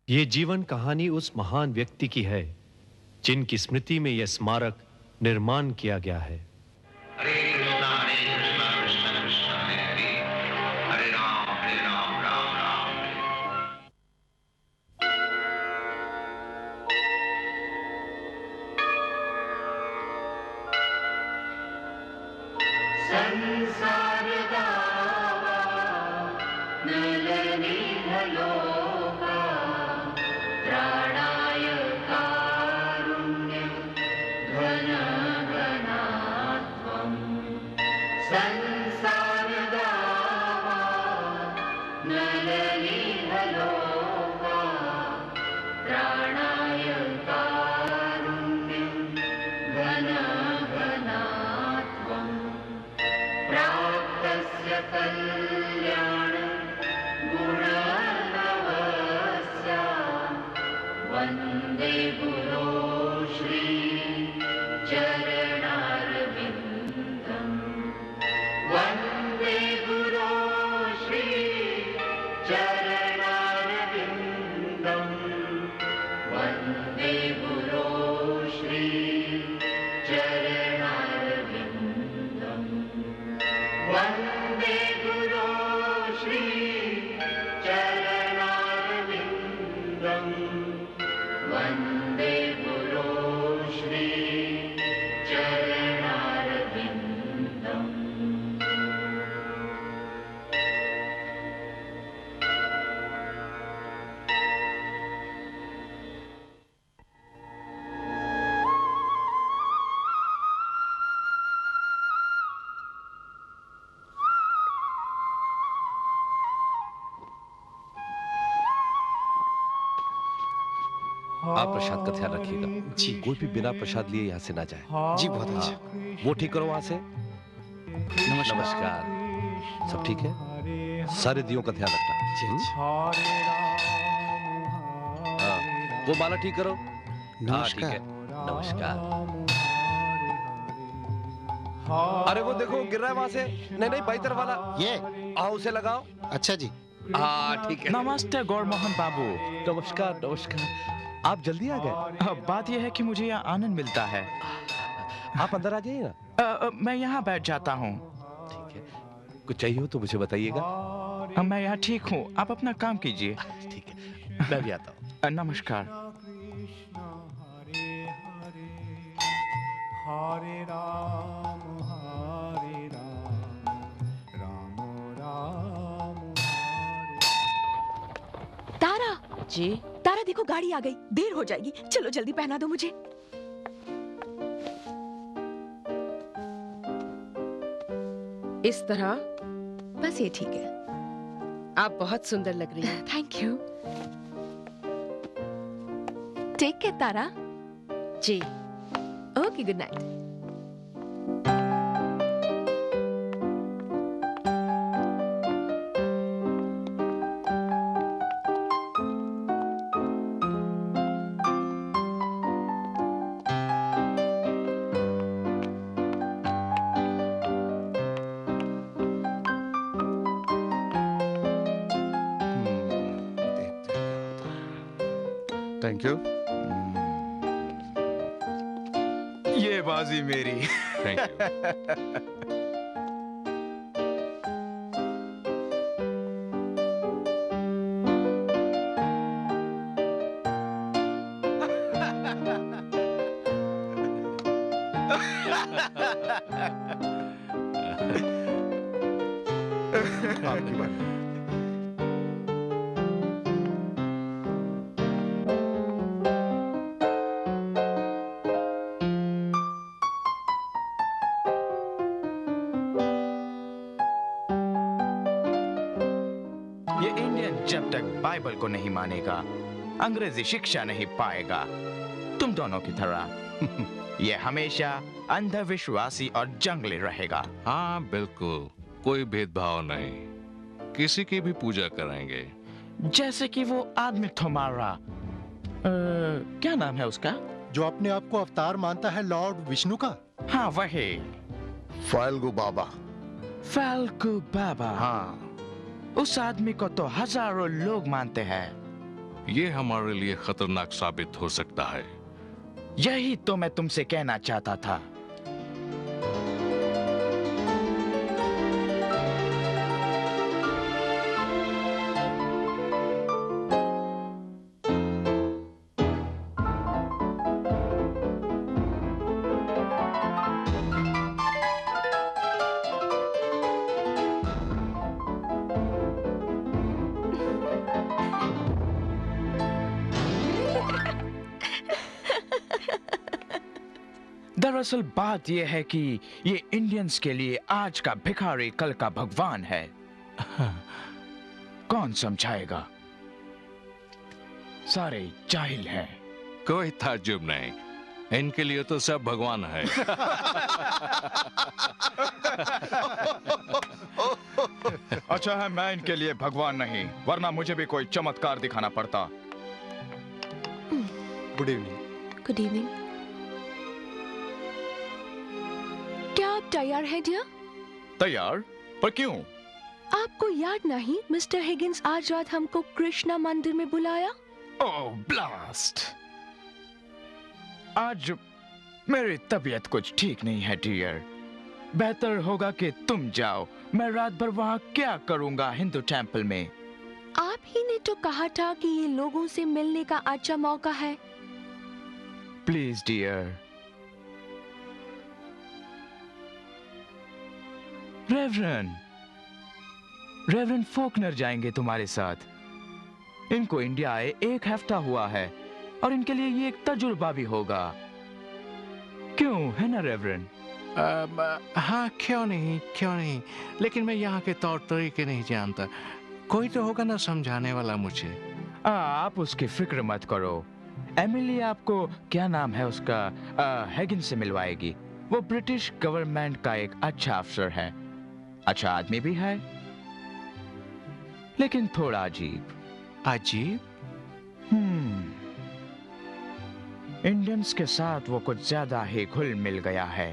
ये जीवन कहानी उस महान व्यक्ति की है जिनकी स्मृति में यह स्मारक निर्माण किया गया है। हरे कृष्णा कृष्णा कृष्णा हरे हरे राम राम राम हरे। संसार दावा नलनी लोका प्राणाय कारुण्यं घन घनात्वं। संसार दावा नलनी लोका प्राणाय कारुण्यं घन घनात्वं। प्राप्तस्य कल्याण गुणनवस्य वन्दे गुरो श्री चरणारविन्दम्। वन्दे गुरो श्री चरणारविन्दम्। वन्दे गुरो श्री चरणारविन्दम्। वन्दे गुरो श्री चरणारविन्दम्। वन्दे गुरो श्री चरणारविन्दम्। आप प्रसाद का ध्यान रखिएगा जी। कोई भी बिना प्रसाद लिए यहाँ से ना जाए जी। बहुत अच्छा। वो ठीक करो वहां से। नमस्कार। सब ठीक है? सारे दियों का ध्यान रखना जी। हाँ, वो माला ठीक करो। हाँ ठीक है। नमस्कार। अरे वो देखो गिर रहा है वहां से। नहीं नहीं बाई तरफ वाला ये। आओ उसे लगाओ। अच्छा जी। हाँ ठीक है। नमस्ते गौरमोहन बाबू। नमस्कार नमस्कार। आप जल्दी आ गए। बात यह है कि मुझे यहाँ आनंद मिलता है। आप अंदर आ जाइए ना। मैं यहाँ बैठ जाता हूँ। ठीक है। कुछ चाहिए हो तो मुझे बताइएगा। मैं यहाँ ठीक हूँ, आप अपना काम कीजिए। ठीक है, मैं भी आता हूँ। नमस्कार। हरे राम राम राम हरे। तारा जी। तारा देखो गाड़ी आ गई, देर हो जाएगी, चलो जल्दी पहना दो मुझे। इस तरह बस ये ठीक है। आप बहुत सुंदर लग रही हैं। Thank you. Take care Tara. Ji. Okay, good night. Thank you. ये बाजी मेरी। Thank you. आपकी बात। ये इंडियन जब तक बाइबल को नहीं मानेगा, अंग्रेजी शिक्षा नहीं पाएगा। तुम दोनों की तरह ये हमेशा अंधविश्वासी और जंगली रहेगा। हाँ बिल्कुल, कोई भेदभाव नहीं, किसी की भी पूजा कराएंगे। जैसे कि वो आदमी तुम्हारा क्या नाम है उसका? जो अपने आप को अवतार मानता है लॉर्ड विष्णु का। हाँ वही। फाल्गु बाबा। फाल्गु बाबा। हाँ। उस आदमी को तो हजारों लोग मानते हैं। ये हमारे लिए खतरनाक साबित हो सकता है। यही तो मैं तुमसे कहना चाहता था। दरअसल बात यह है कि ये इंडियंस के लिए आज का भिखारी कल का भगवान है। कौन समझाएगा? सारे जाहिल हैं। कोई ताज्जुब नहीं, इनके लिए तो सब भगवान है। अच्छा है मैं इनके लिए भगवान नहीं, वरना मुझे भी कोई चमत्कार दिखाना पड़ता। Good evening. Good evening. क्या आप तैयार हैं डियर? तैयार? पर क्यों? आपको याद नहीं मिस्टर हिगिंस आज रात हमको कृष्णा मंदिर में बुलाया? ओह ब्लास्ट! आज मेरी तबीयत कुछ ठीक नहीं है डियर। बेहतर होगा कि तुम जाओ। मैं रात भर वहाँ क्या करूँगा हिंदू टेंपल में? आप ही ने तो कहा था कि ये लोगों से मिलने का अच्छा मौका है। Please dear. रेवरेंड फोकनर जाएंगे तुम्हारे साथ। इनको इंडिया आए 1 हफ्ता हुआ है और इनके लिए ये एक तजुर्बा भी होगा। क्यों है ना रेवरेंड? हाँ, क्यों नहीं, लेकिन मैं यहाँ के तौर तरीके नहीं जानता। कोई तो होगा ना समझाने वाला मुझे। आप उसकी फिक्र मत करो। एमिली आपको, क्या नाम है उसका, हैगिन से मिलवाएगी। वो ब्रिटिश गवर्नमेंट का एक अच्छा अफसर है, अच्छा आदमी भी है, लेकिन थोड़ा अजीब। इंडियंस के साथ वो कुछ ज्यादा ही घुल मिल गया है।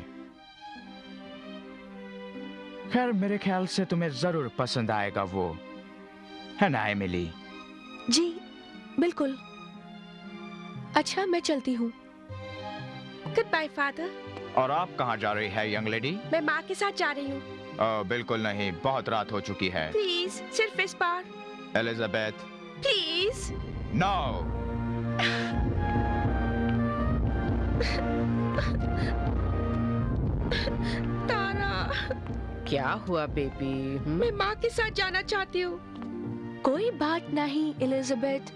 खैर मेरे ख्याल से तुम्हें जरूर पसंद आएगा वो, है ना एमिली? जी बिल्कुल। अच्छा मैं चलती हूँ। Good bye father. और आप कहाँ जा रही है यंग लेडी? मैं माँ के साथ जा रही हूँ। बिल्कुल नहीं, बहुत रात हो चुकी है। प्लीज सिर्फ इस बार। Elizabeth please. नो। तारा। क्या हुआ बेबी? मैं माँ के साथ जाना चाहती हूँ। कोई बात नहीं एलिजाबेथ,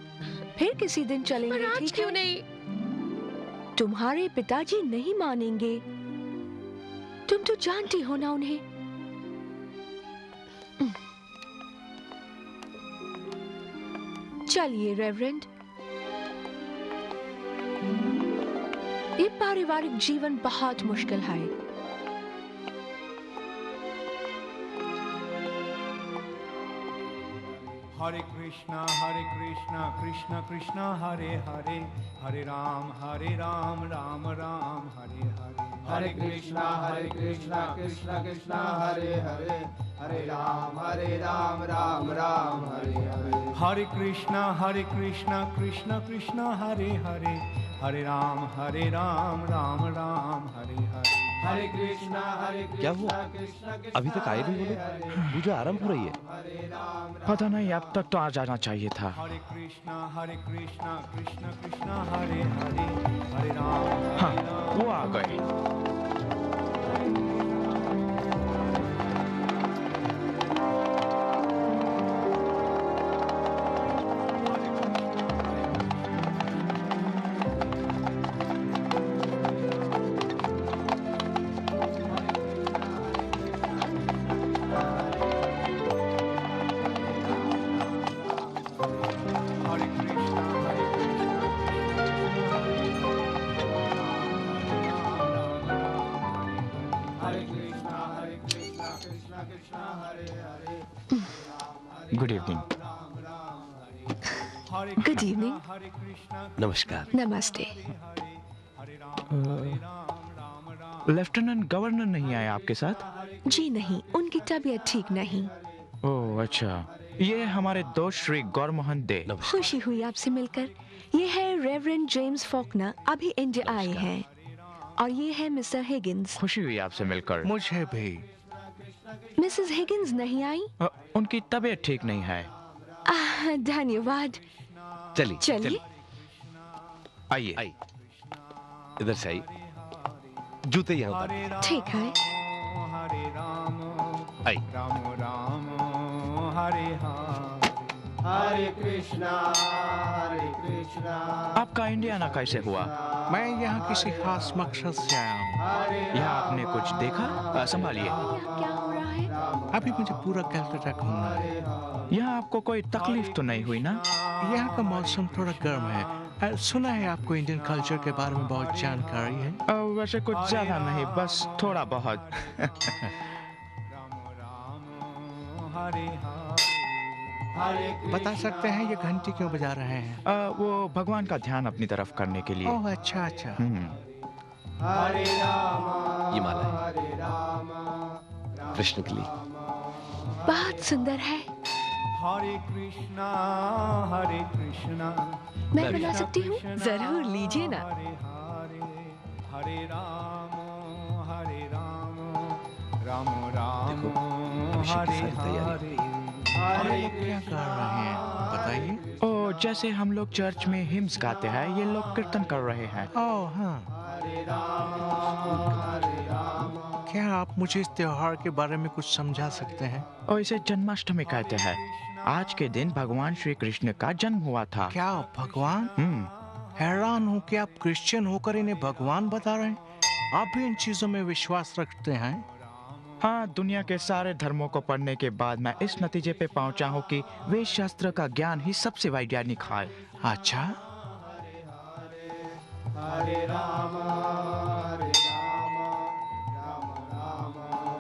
फिर किसी दिन चलेंगे। पर आज ठीक क्यों है? नहीं? तुम्हारे पिताजी नहीं मानेंगे। तुम तो जानती हो ना उन्हें। चलिए रेवरेंड, ये पारिवारिक जीवन बहुत मुश्किल है। हरे कृष्णा कृष्ण कृष्ण हरे हरे, हरे राम राम राम हरे हरे। हरे कृष्णा कृष्ण कृष्ण हरे हरे, हरे राम राम राम हरे हरे। हरे कृष्णा कृष्ण कृष्ण हरे हरे, हरे राम राम राम हरे हरे। हरे कृष्णा क्या हुआ? अभी तक आए नहीं बोले? पूजा आरंभ हो रही है। पता नहीं, अब तक तो आ जाना चाहिए था। हरे कृष्णा कृष्ण कृष्ण हरे हरे, हरे राम हाँ, वो आ गए। Good evening. Good evening. नमस्कार। नमस्ते। लेफ्टिनेंट गवर्नर नहीं आए आपके साथ? जी नहीं, उनकी तबीयत ठीक नहीं। ओह अच्छा। ये हमारे दोस्त श्री गौरमोहन दे। खुशी हुई आपसे मिलकर। ये है रेवरेंड जेम्स फॉकनर, अभी इंडिया आए हैं। और ये है मिस्टर हिगिंस। खुशी हुई आपसे मिलकर। मुझे भी। मिसेस हिगिंस नहीं आई? उनकी तबीयत ठीक नहीं है। धन्यवाद। चलिए आइए। इधर से आइए। जूते यहाँ पर। ठीक है। हरे राम आई। राम राम हरे हरे कृष्णा आपका इंडिया आना कैसे हुआ? मैं यहाँ किसी खास मकसद से आया हूँ। यहाँ आपने कुछ देखा? संभालिए। क्या हो रहा है? अभी मुझे पूरा कलकत्ता घूमना है। यहाँ आपको कोई तकलीफ तो नहीं हुई ना? यहाँ का मौसम थोड़ा गर्म है। सुना है आपको इंडियन कल्चर के बारे में बहुत जानकारी है? वैसे कुछ ज्यादा नहीं, बस थोड़ा बहुत। बता सकते हैं ये घंटी क्यों बजा रहे हैं? वो भगवान का ध्यान अपनी तरफ करने के लिए। ओह अच्छा अच्छा। हरे राम ये माला है कृष्ण के लिए। बहुत सुंदर है। हरे कृष्णा मैं बना सकती हूँ? जरूर लीजिए ना। हरे राम राम राम अभिषेक की सारी तैयारी हो अरे ये क्या कर रहे हैं बताइए? ओ जैसे हम लोग चर्च में हिम्स गाते हैं, ये लोग कीर्तन कर रहे हैं। ओह हाँ। क्या आप मुझे इस त्योहार के बारे में कुछ समझा सकते हैं? और इसे जन्माष्टमी कहते हैं। आज के दिन भगवान श्री कृष्ण का जन्म हुआ था। क्या भगवान? हैरान हूँ कि आप क्रिश्चियन होकर इन्हें भगवान बता रहे हैं। आप भी इन चीजों में विश्वास रखते हैं? हाँ, दुनिया के सारे धर्मों को पढ़ने के बाद मैं इस नतीजे पे पहुंचा हूँ कि वेद शास्त्र का ज्ञान ही सबसे वैज्ञानिक है। अच्छा।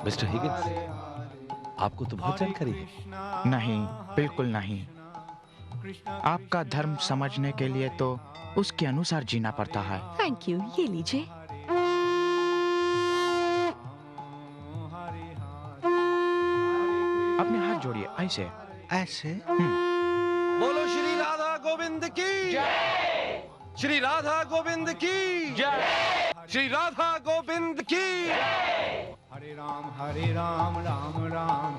मिस्टर हिगिंस, आपको तो बहुत जानकारी है। नहीं, बिल्कुल नहीं। आपका धर्म समझने के लिए तो उसके अनुसार जीना पड़ता है। थैंक यू, ये लीजिए। अपने हाथ जोड़िए ऐसे ऐसे। बोलो श्री राधा गोविंद की जय। श्री राधा गोविंद की जय। श्री राधा गोविंद की जय। हरे राम राम राम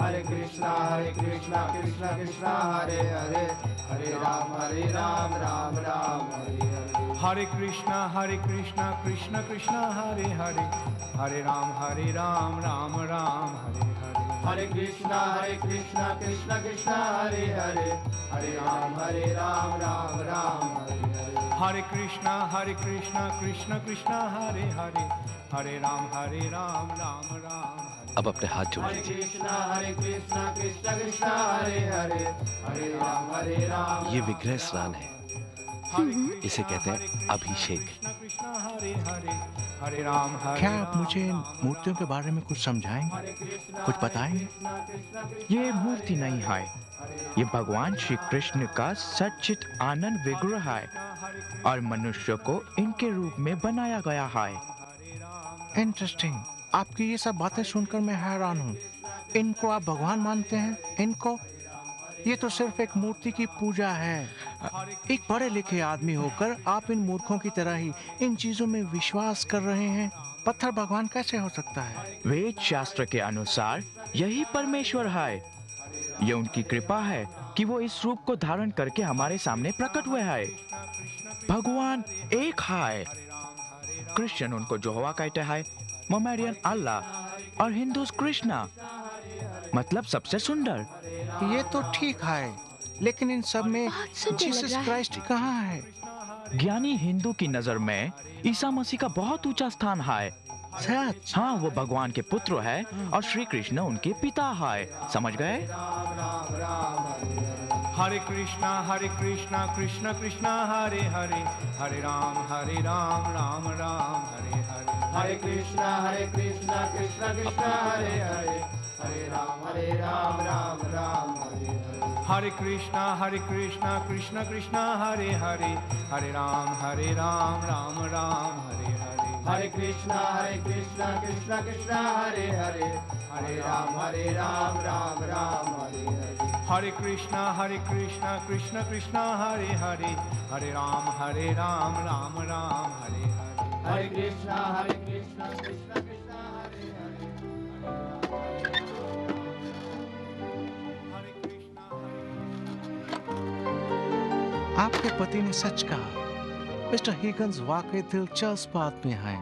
हरे कृष्णा कृष्णा कृष्णा हरे हरे हरे राम राम हरे कृष्णा कृष्ण कृष्ण हरे हरे हरे राम राम हरे कृष्णा कृष्ण कृष्ण हरे हरे राम राम हरे कृष्णा कृष्ण कृष्ण हरे हरे राम राम अब अपने हाथ जोड़ लीजिए। हरे कृष्णा कृष्ण कृष्ण हरे राम ये विग्रह स्नान है। इसे कहते हैं अभिषेक। हरे राम क्या आप मुझे इन मूर्तियों के बारे में कुछ समझाएंगे, कुछ बताएंगे? ये मूर्ति नहीं है, ये भगवान श्री कृष्ण का सच्चित आनंद विग्रह है और मनुष्य को इनके रूप में बनाया गया है। इंटरेस्टिंग। आपकी ये सब बातें सुनकर मैं हैरान हूँ। इनको आप भगवान मानते हैं? इनको? ये तो सिर्फ एक मूर्ति की पूजा है। एक पढ़े लिखे आदमी होकर आप इन मूर्खों की तरह ही इन चीजों में विश्वास कर रहे हैं। पत्थर भगवान कैसे हो सकता है? वेद शास्त्र के अनुसार यही परमेश्वर है। ये उनकी कृपा है कि वो इस रूप को धारण करके हमारे सामने प्रकट हुए हैं। भगवान एक है। क्रिश्चियन उनको यहोवा कहते हैं, मोमेडियन अल्लाह और हिंदूज कृष्णा, मतलब सबसे सुंदर। ये तो ठीक है, लेकिन इन सब में जीसस क्राइस्ट कहाँ है? ज्ञानी हिंदू की नजर में ईसा मसीह का बहुत ऊंचा स्थान है। सच? हाँ, वो भगवान के पुत्र है और श्री कृष्ण उनके पिता है। समझ गए? हरे कृष्णा कृष्ण कृष्ण हरे हरे राम राम हरे कृष्णा कृष्ण कृष्ण हरे राम राम हरे कृष्णा कृष्ण कृष्ण हरे राम राम हरे कृष्णा कृष्ण कृष्ण हरे Ram Ram Hare Krishna Krishna Krishna Hare Hare Hare Ram Ram Ram Hare Hare Hare Krishna Krishna Krishna Hare Hare आपके पति ने सच कहा। मिस्टर हिगन्स वाकई दिलचस्प आदमी हैं।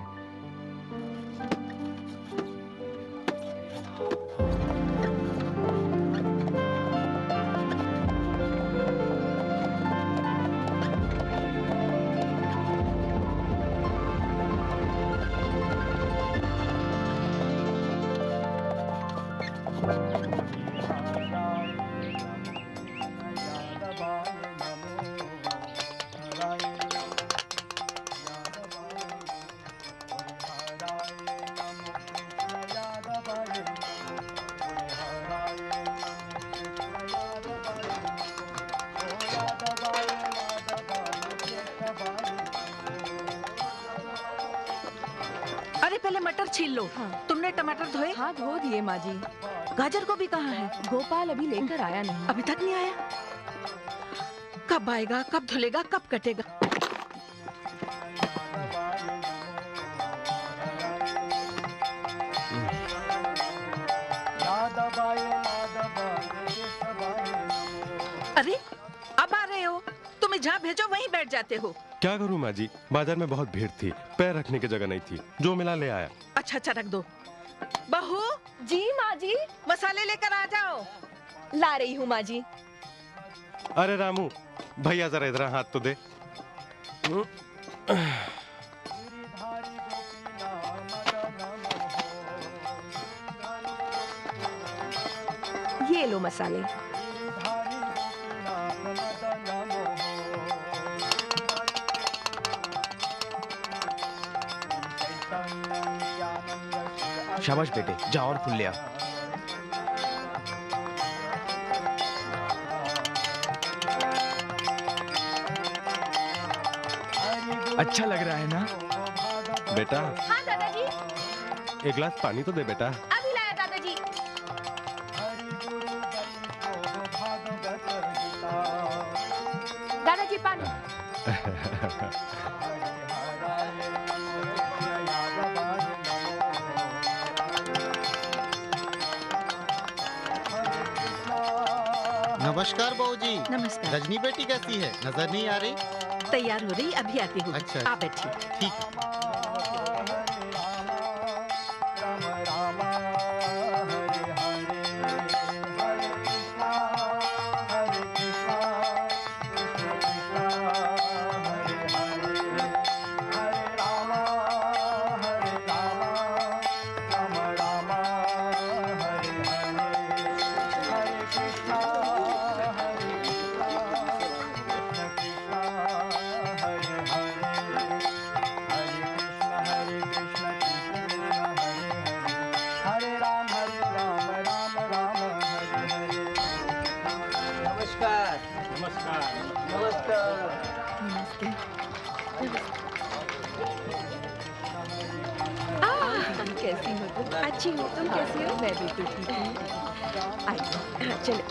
पहले मटर छील लो। हाँ। तुमने टमाटर धोए? हाँ धो दिए माँ जी। गाजर को भी कहाँ है? गोपाल अभी लेकर आया नहीं। अभी तक नहीं आया? कब आएगा, कब धुलेगा, कब कटेगा? अरे अब आ रहे हो? तुम्हें जहाँ भेजो वहीं बैठ जाते हो। क्या करूं माँ जी, बाजार में बहुत भीड़ थी, पैर रखने की जगह नहीं थी, जो मिला ले आया। अच्छा रख दो। बहू। जी माँ जी। मसाले लेकर आ जाओ। ला रही हूँ माँ जी। अरे रामू, भैया जरा इधर हाथ तो दे। ये लो मसाले। शाबाश बेटे, जा और फूल ले आ। अच्छा लग रहा है ना बेटा? हाँ दादाजी। एक गिलास पानी तो दे बेटा। अभी लाया दादाजी। दादाजी पानी। नमस्कार बहूजी। नमस्कार। रजनी बेटी कैसी है? नजर नहीं आ रही। तैयार हो रही, अभी आती हूँ। अच्छा। आप बैठिए। ठीक है। कैसी हो तुम? अच्छी हो, तुम कैसी हो? मैं भी तो ठीक हूँ। आइए, चलो।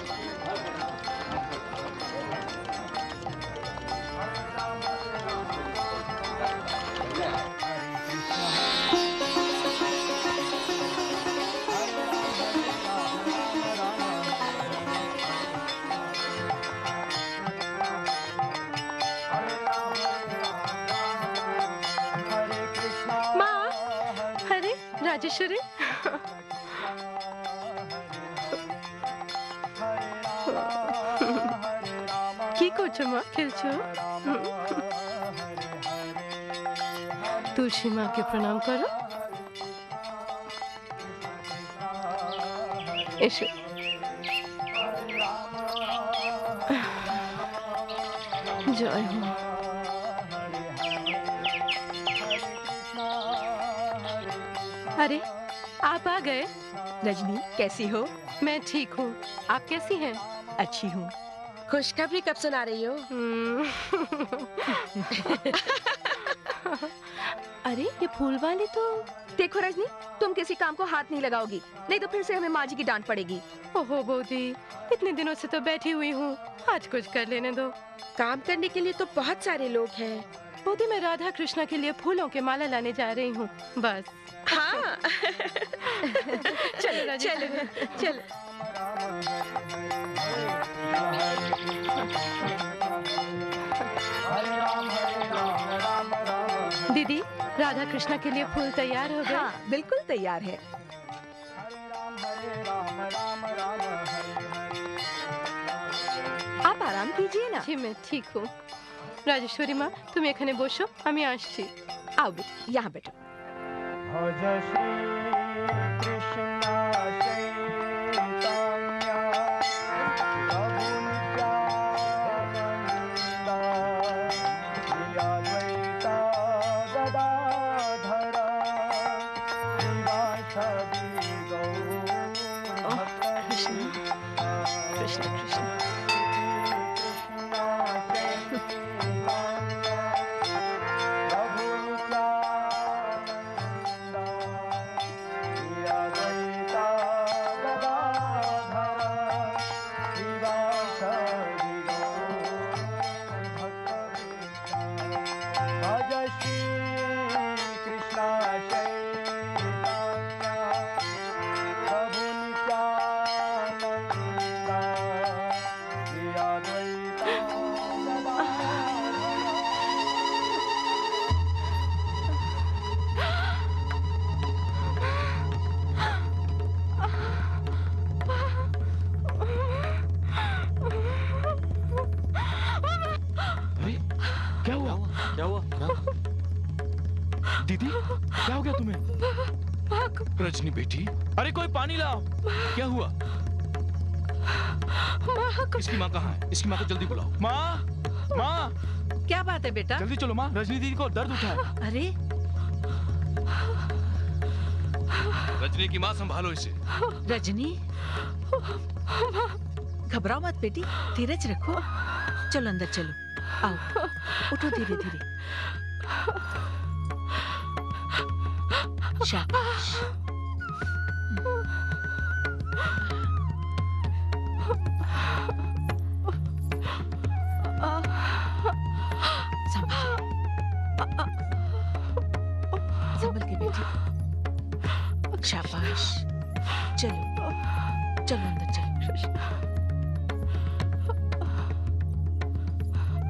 राजेश्वरी। কি করছো মা? খেলছো? तुलसी माँ के प्रणाम करो। एसो। जय हो। अरे आप आ गए। रजनी कैसी हो? मैं ठीक हूँ, आप कैसी हैं? अच्छी हूँ। खुशखबरी कब सुना रही हो? अरे ये फूल वाली तो। देखो रजनी, तुम किसी काम को हाथ नहीं लगाओगी, नहीं तो फिर से हमें माँ जी की डांट पड़ेगी। ओहो बौदी, इतने दिनों से तो बैठी हुई हूँ, आज कुछ कर लेने दो। काम करने के लिए तो बहुत सारे लोग हैं। बौदी, मैं राधा कृष्णा के लिए फूलों के माला लाने जा रही हूँ, बस। हाँ। चलो राजी, चलो चलो। दीदी, राधा कृष्णा के लिए फूल तैयार हो गए? हाँ, बिल्कुल तैयार है। आप आराम कीजिए ना। जी मैं ठीक हूँ। राजेश्वरी माँ, তুমি এখানে বসো, আমি আসছি। आओ यहाँ बैठो। भज श्री कृष्ण चैतन्य प्रभु नित्यानंद श्री अद्वैत गदाधर श्रीवासदि गौर कृष्ण कृष्ण कृष्ण। दीदी, क्या हो गया तुम्हें? रजनी बेटी, अरे कोई पानी लाओ। क्या हुआ? इसकी माँ कहाँ है? इसकी माँ को जल्दी बुलाओ। माँ, माँ। क्या बात है बेटा? जल्दी चलो माँ, रजनी दीदी को दर्द उठा है। अरे रजनी की माँ, संभालो इसे। रजनी, घबराओ मत बेटी, धीरज रखो। चलो अंदर चलो, आओ, उठो धीरे धीरे। शाबाश। संभल के बेटी। शाबाश। चलो चलो अंदर चलो।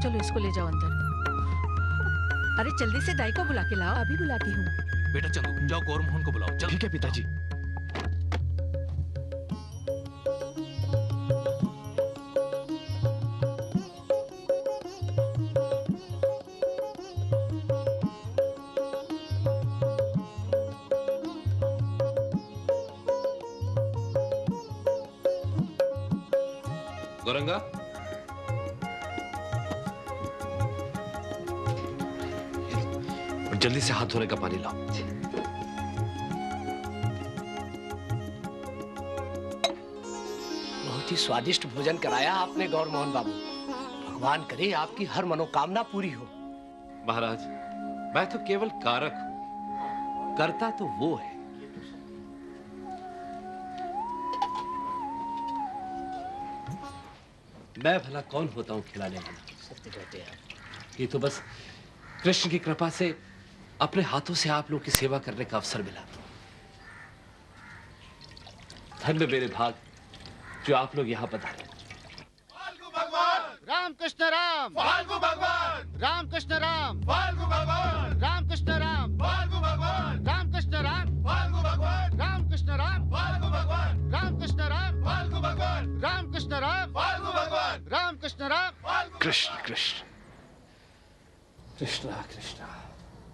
चलो इसको ले जाओ अंदर। अरे जल्दी से दाई को बुला के लाओ। अभी बुलाती हूँ। बेटा चंदू, जाओ गौर मोहन को बुलाओ। चलो। ठीक है पिताजी। गौरंगा, जल्दी से हाथ धोने का पानी लाओ। बहुत ही स्वादिष्ट भोजन कराया आपने गौर मोहन बाबू। भगवान करे आपकी हर मनोकामना पूरी हो। महाराज, मैं तो केवल कारक हूं, करता तो वो है। मैं भला कौन होता हूं खिलाने वाला? सत्य कहते हैं। ये तो बस कृष्ण की कृपा से अपने हाथों से आप लोग की सेवा करने का अवसर मिला। धन्य मेरे भाग जो आप लोग यहाँ पधारे। राम कृष्ण राम, फाल्गु भगवान, राम कृष्ण राम, फाल्गु भगवान, राम कृष्ण राम, फाल्गु भगवान, राम कृष्ण राम, फाल्गु भगवान, राम कृष्ण राम, फाल्गु भगवान, राम कृष्ण राम, फाल्गु भगवान, राम कृष्ण राम, फाल्गु भगवान, राम कृष्ण राम। कृष्ण कृष्ण कृष्णा कृष्णा।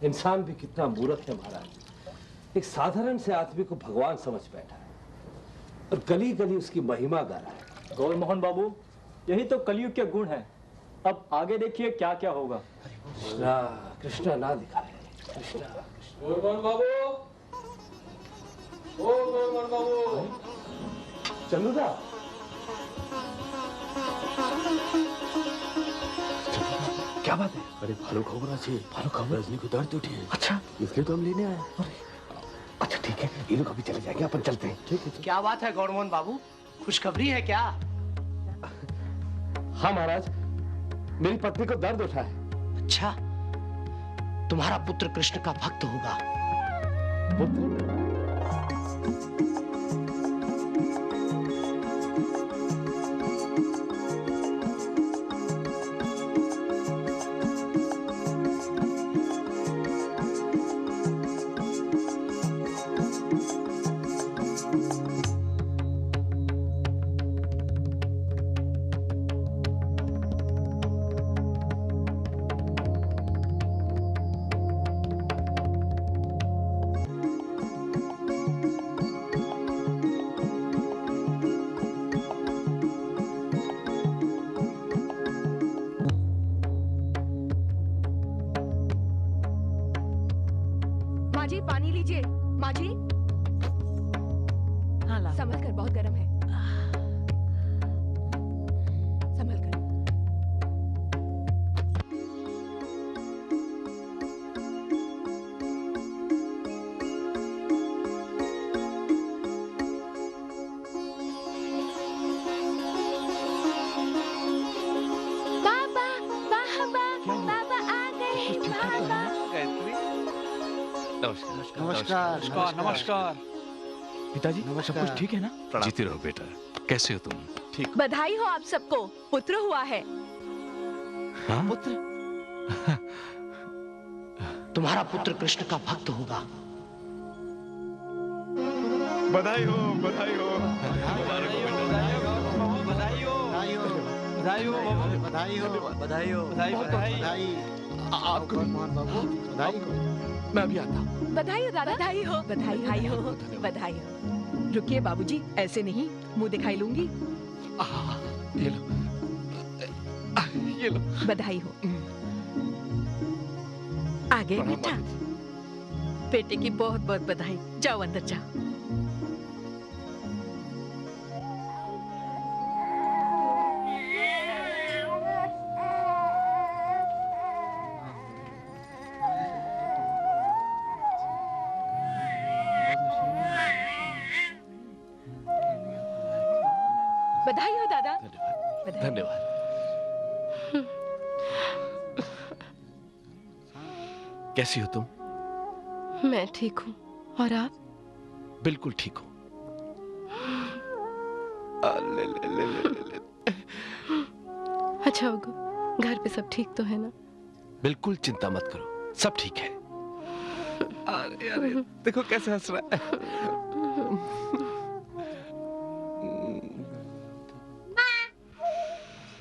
इंसान भी कितना मूर्ख है महाराज। एक साधारण से आदमी को भगवान समझ बैठा है और गली गली उसकी महिमा गा रहा है। गौर मोहन बाबू, यही तो कलयुग के गुण हैं। अब आगे देखिए क्या क्या होगा। कृष्णा कृष्णा ना दिखाए। कृष्णा गौर मोहन बाबू, ओ गौर मोहन बाबू, चंदूदा, क्या क्या बात है? अरे भालू खबर আছে भालू खबर रजनी को दर्द उठी है। अच्छा, इसलिए तो हम लेने आए। अच्छा ठीक है, ये लोग अभी चले जाएंगे, अपन चलते हैं। ठीक है। क्या बात है गौरमोहन बाबू, खुशखबरी है क्या? हाँ महाराज, मेरी पत्नी को दर्द उठा है। अच्छा, तुम्हारा पुत्र कृष्ण का भक्त होगा। पुत्र? माँ जी पानी लीजिए। माँ जी हाँ ला। संभल कर, बहुत गर्म है। संभल कर। बाबा बाबा आ गए बाबा। नमस्कार। नमस्कार। पिताजी सब कुछ ठीक है ना? जीते रहो बेटा। कैसे हो तुम? ठीक। बधाई हो आप सबको, पुत्र हुआ है। हाँ? पुत्र? तुम्हारा पुत्र कृष्ण का भक्त होगा। बधाई हो, बधाई हो। बधाई हो बाबू, बधाई हो, बधाई हो, बधाई। आपको बधाई हो। मैं अभी आता हूँ। बधाई हो दादा। बधाई हो, बधाई हो, बधाई हो। रुकिए बाबूजी, ऐसे नहीं, मुंह दिखाई लूंगी। ये लो, ये लो। बधाई हो। आगे बेटा, बेटे की बहुत बहुत बधाई। जाओ अंदर जाओ। बधाई हो दादा। धन्यवाद। कैसी हो तुम? मैं ठीक हूँ, और आप? बिल्कुल ठीक हूँ। ले, ले, ले, ले, ले, ले। अच्छा होगा, घर पे सब ठीक तो है ना? बिल्कुल चिंता मत करो, सब ठीक है। अरे अरे देखो कैसे हंस रहा है।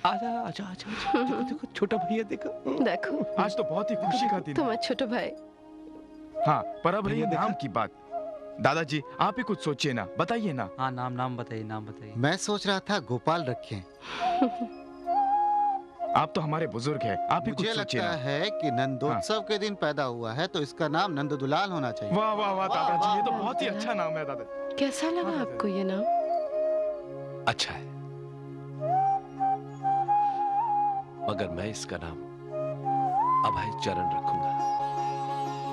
आजा आजा आजा, देखो देखो छोटा भैया देखो। देखो आज तो बहुत ही खुशी का दिन है। तुम्हारा छोटा भाई। हाँ, पर अब रही नाम की बात। दादाजी आप ही कुछ सोचिए ना, बताइए ना। हाँ, नाम बताइए, नाम बताइए। मैं सोच रहा था गोपाल रखें। आप तो हमारे बुजुर्ग हैं, आप ही कुछ मुझे सोचिए लगता ना। है कि नंदोत्सव के दिन पैदा हुआ है, तो इसका नाम नंददुलाल होना चाहिए। वाह वाह वाह दादाजी, ये तो बहुत ही अच्छा नाम है दादाजी। कैसा लगा आपको ये नाम? अच्छा है, मगर मैं इसका नाम अभय चरण रखूंगा।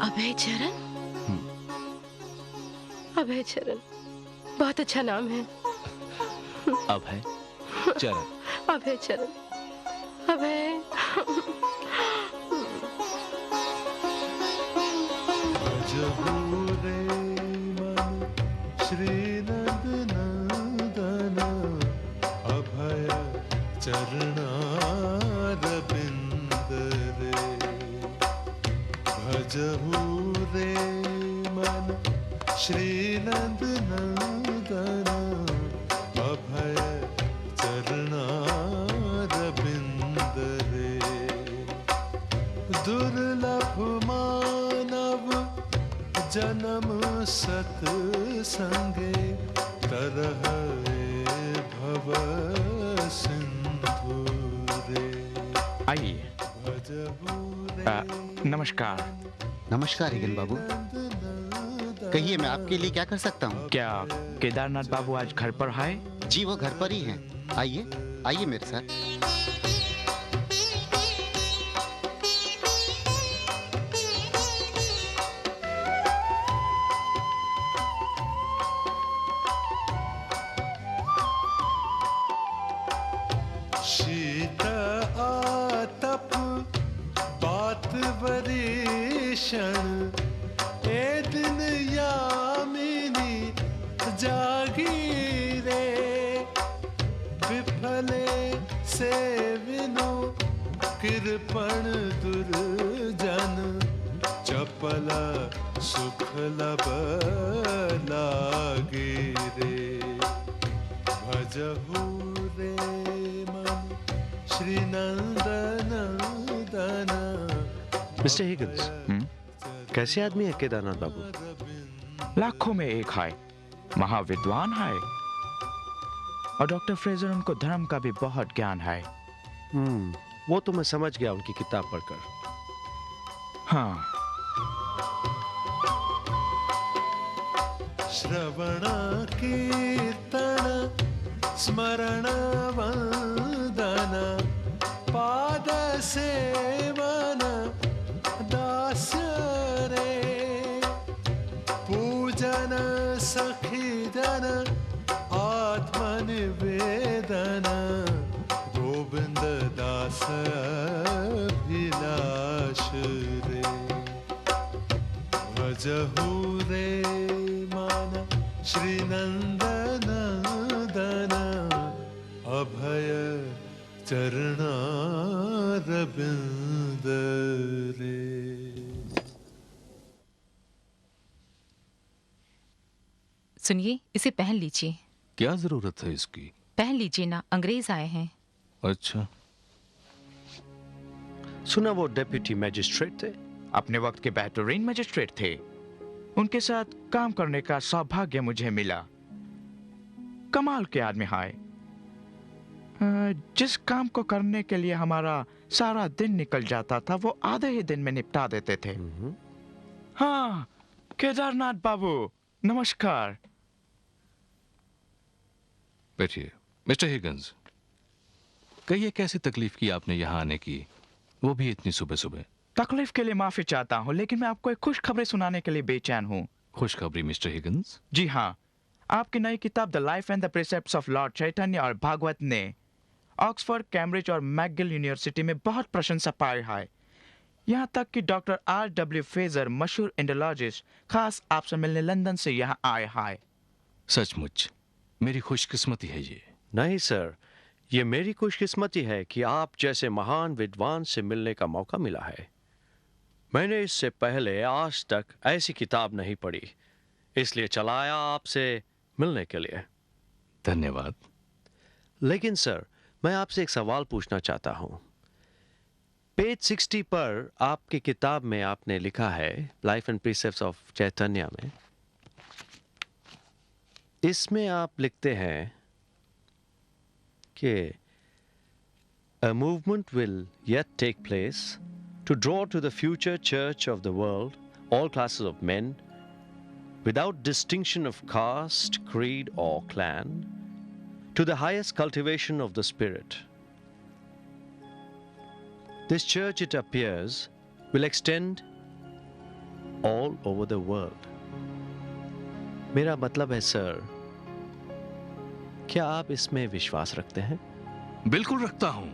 अभय चरण? अभय चरण बहुत अच्छा नाम है। अभय चरण। अभय चरण, अभय। श्री नंद नंदन अभय चरणारविंद रे, भजहु रे मन श्री नंद नंदन अभय चरणारविंद रे, दुर्लभ मानव जन्म सत संगे तरह भव सिंधु रे। आइए। नमस्कार। नमस्कार हिगन बाबू, कहिए मैं आपके लिए क्या कर सकता हूँ? क्या केदारनाथ बाबू आज घर पर आए? जी वो घर पर ही हैं। आइए आइए मेरे साथ। शीत आतप बात वरीषण ए दिन यामिनी जागी रे विफले से विनु कृपण दुर्जन चपल सुख लब लागे रे भजहु रे मन श्री नंदन। मिस्टर हिगिंस, कैसे आदमी है केदारनाथ बाबू? लाखों में एक है, महाविद्वान है, और डॉक्टर फ्रेजर उनको धर्म का भी बहुत ज्ञान है। वो तो मैं समझ गया उनकी किताब पढ़कर। हाँ। श्रवण कीर्तन स्मरण वंदन पाद सेवन दास्य रे पूजन सखी जन आत्मनिवेदन गोविंद दास अभिलाष रे भजहु रे मन श्री नंदन अभय चरणारविंद रे। सुनिए, इसे पहन लीजिए। क्या जरूरत है इसकी? पहन लीजिए ना, अंग्रेज आए हैं। अच्छा। सुना वो डेप्यूटी मैजिस्ट्रेट थे? अपने वक्त के बेहतरीन मैजिस्ट्रेट थे। उनके साथ काम करने का सौभाग्य मुझे मिला। कमाल के आदमी है। जिस काम को करने के लिए हमारा सारा दिन निकल जाता था, वो आधे ही दिन में निपटा देते थे। हाँ, केदारनाथ बाबू, नमस्कार। बैठिए। मिस्टर हिगिंस, कहिए कैसी तकलीफ की आपने यहाँ आने की, वो भी इतनी सुबह सुबह? तकलीफ के लिए माफी चाहता हूँ, लेकिन मैं आपको एक खुशखबरी सुनाने के लिए बेचैन हूँ। खुशखबरी मिस्टर हिगिंस? जी हाँ, आपकी नई किताब the life and the precepts of lord Chaitanya और भागवत ने ऑक्सफोर्ड, कैम्ब्रिज और मैकगिल यूनिवर्सिटी में बहुत प्रशंसा पाई है। यहाँ तक कि डॉक्टर R.W. फ्रेजर, मशहूर इंडोलॉजिस्ट, खास आपसे मिलने लंदन से यहाँ आए हैं। सचमुच मेरी खुशकिस्मती है ये। नहीं सर, ये मेरी खुशकिस्मती है कि आप जैसे महान विद्वान से मिलने का मौका मिला है। मैंने इससे पहले आज तक ऐसी किताब नहीं पढ़ी, इसलिए चला आया आपसे मिलने के लिए। धन्यवाद। लेकिन सर, मैं आपसे एक सवाल पूछना चाहता हूं। पेज 60 पर आपकी किताब में आपने लिखा है, लाइफ एंड प्रीसेप्ट्स ऑफ चैतन्य में, इसमें आप लिखते हैं कि a movement will yet take place to draw to the future church of the world all classes of men without distinction of caste, creed or clan, to the highest cultivation of the spirit. This church, it appears, will extend all over the world. मेरा मतलब है sir, क्या आप इसमें विश्वास रखते हैं? बिल्कुल रखता हूं,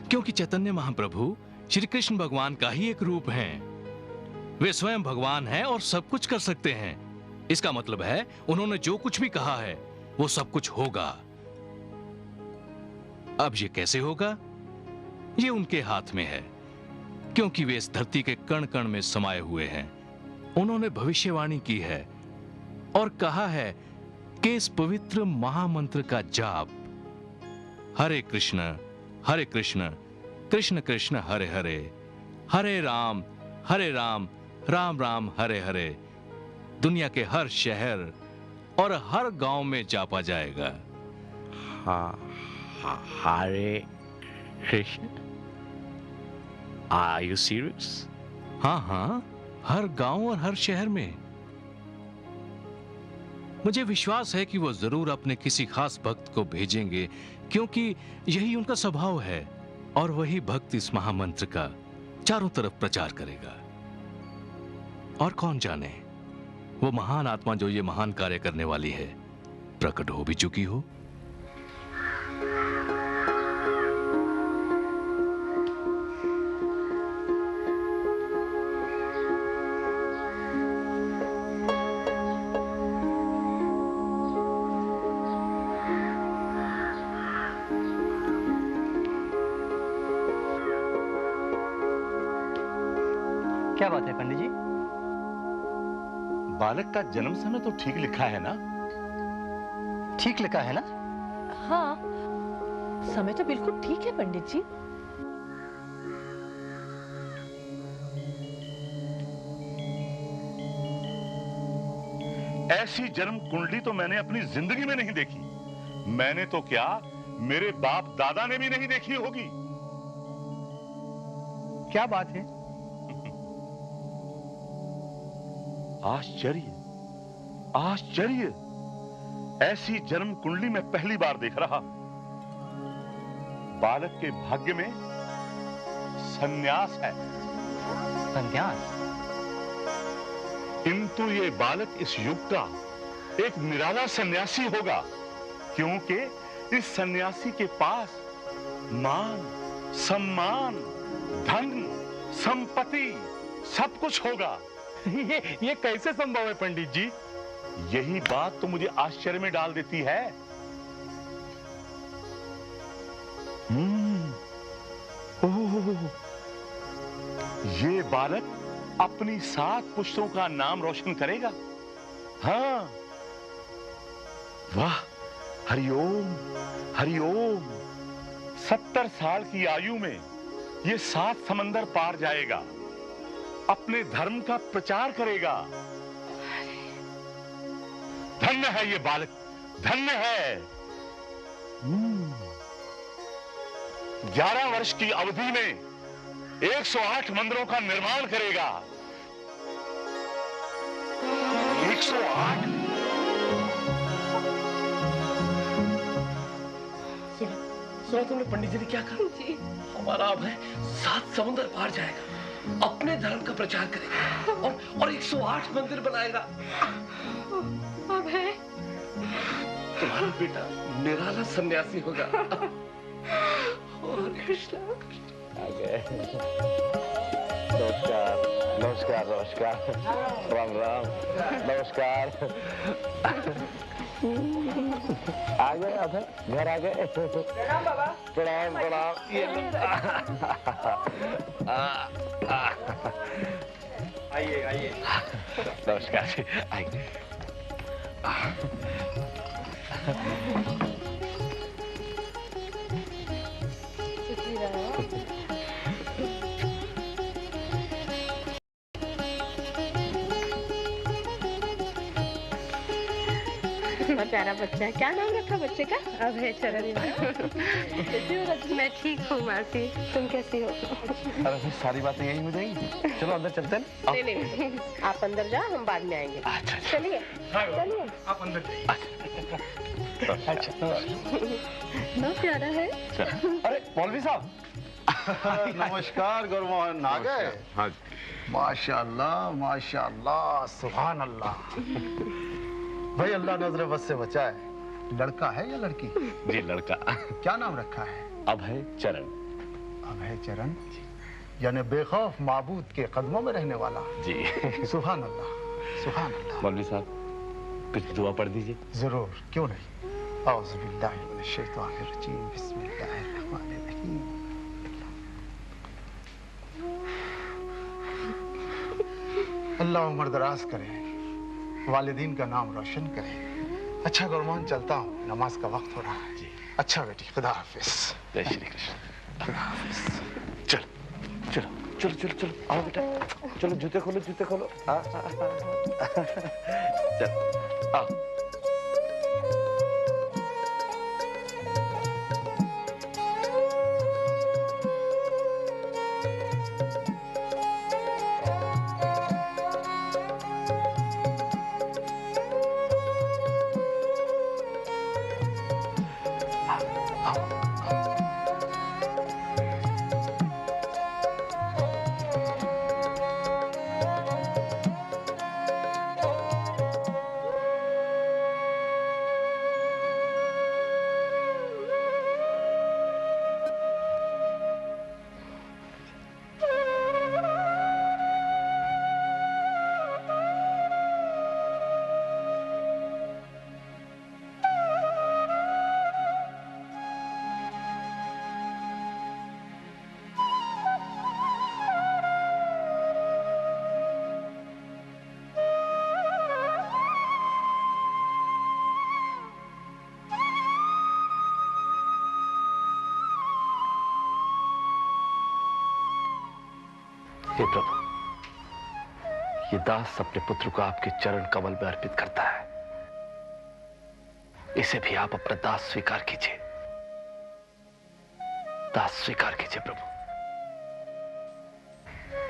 क्योंकि चैतन्य महाप्रभु श्री कृष्ण भगवान का ही एक रूप हैं। वे स्वयं भगवान हैं और सब कुछ कर सकते हैं। इसका मतलब है उन्होंने जो कुछ भी कहा है वो सब कुछ होगा। अब ये कैसे होगा, ये उनके हाथ में है, क्योंकि वे इस धरती के कण कण में समाये हुए हैं। उन्होंने भविष्यवाणी की है और कहा है कि इस पवित्र महामंत्र का जाप, हरे कृष्ण कृष्ण कृष्ण हरे हरे, हरे राम राम राम हरे हरे, दुनिया के हर शहर और हर गांव में जापा जाएगा। हरे कृष्ण? Are you serious? हाँ, हर गांव और हर शहर में। मुझे विश्वास है कि वो जरूर अपने किसी खास भक्त को भेजेंगे, क्योंकि यही उनका स्वभाव है, और वही भक्त इस महामंत्र का चारों तरफ प्रचार करेगा। और कौन जाने, वो महान आत्मा जो ये महान कार्य करने वाली है, प्रकट हो भी चुकी हो। क्या बात है पंडित जी? बालक का जन्म समय तो ठीक लिखा है ना? ठीक लिखा है ना? हाँ, समय तो बिल्कुल ठीक है पंडित जी। ऐसी जन्म कुंडली तो मैंने अपनी जिंदगी में नहीं देखी। मैंने तो क्या, मेरे बाप दादा ने भी नहीं देखी होगी। क्या बात है? आश्चर्य, आश्चर्य, ऐसी जन्म कुंडली मैं पहली बार देख रहा। बालक के भाग्य में सन्यास है। सन्यास? किंतु ये बालक इस युग का एक निराला सन्यासी होगा, क्योंकि इस सन्यासी के पास मान, सम्मान, धन, संपत्ति सब कुछ होगा। ये कैसे संभव है पंडित जी? यही बात तो मुझे आश्चर्य में डाल देती है। ओह, ये बालक अपनी 7 पुश्तों का नाम रोशन करेगा। हाँ, वाह, हरिओम, हरिओम। 70 साल की आयु में ये 7 समंदर पार जाएगा, अपने धर्म का प्रचार करेगा। धन्य है ये बालक, धन्य है। 11 वर्ष की अवधि में 108 मंदिरों का निर्माण करेगा। 108? सुना तुमने पंडित जी ने क्या कहा? जी। हमारा अभय 7 समुद्र पार जाएगा, अपने धर्म का प्रचार करेगा और 108 मंदिर बनाएगा। अभय, तुम्हारा बेटा निराला सन्यासी होगा। नमस्कार, नमस्कार, नमस्कार, राम राम, नमस्कार। आ गए अभय, घर आ गए। प्रणाम बाबा। प्रणाम, प्रणाम। ये आइए आइए। नमस्कार जी, आइए। कितना प्यारा बच्चा है। क्या नाम रखा बच्चे का? अभय चरण। मैं ठीक हूँ मासी, तुम कैसी हो? अरे फिर सारी बातें यही हो जाएंगी। चलो अंदर चलते हैं। नहीं नहीं, आप अंदर जाओ, हम बाद में आएंगे। चलिए चलिए, आप अंदर जाइए। अच्छा, ना प्यारा है। अरे मौलवी साहब। नमस्कार गुरुमोहन, आ गए? हाँ। माशाअल्लाह, माशाअल्लाह, सुभान अल्लाह। भाई अल्लाह नजर बस से बचाए। लड़का है या लड़की? जी लड़का। क्या नाम रखा है? अभय चरण। अभय चरण, यानी बेखौफ माबूद के कदमों में रहने वाला। जी। सुभान अल्लाह, सुभान अल्लाह। मौलवी साहब कुछ दुआ पढ़ दीजिए। जरूर, क्यों नहीं। औज़ु बिल्लाहि मिनश शैतानिर रजीम, बिस्मिल्लाहिर रहमानिर रहीम। अल्लाह उम्र दराज करे, वालिदीन का नाम रोशन करे। अच्छा गुरमान, चलता हूँ, नमाज का वक्त हो रहा है। जी। अच्छा बेटी, खुदा हाफिज। जय श्री कृष्ण। खुदा हाफिज। चलो चलो चलो चलो चलो, आओ बेटा, चलो जूते खोलो, जूते खोलो। चलो आओ। हे प्रभु, ये दास अपने पुत्र को आपके चरण कमल में अर्पित करता है। इसे भी आप अपना दास स्वीकार कीजिए। दास स्वीकार कीजिए प्रभु,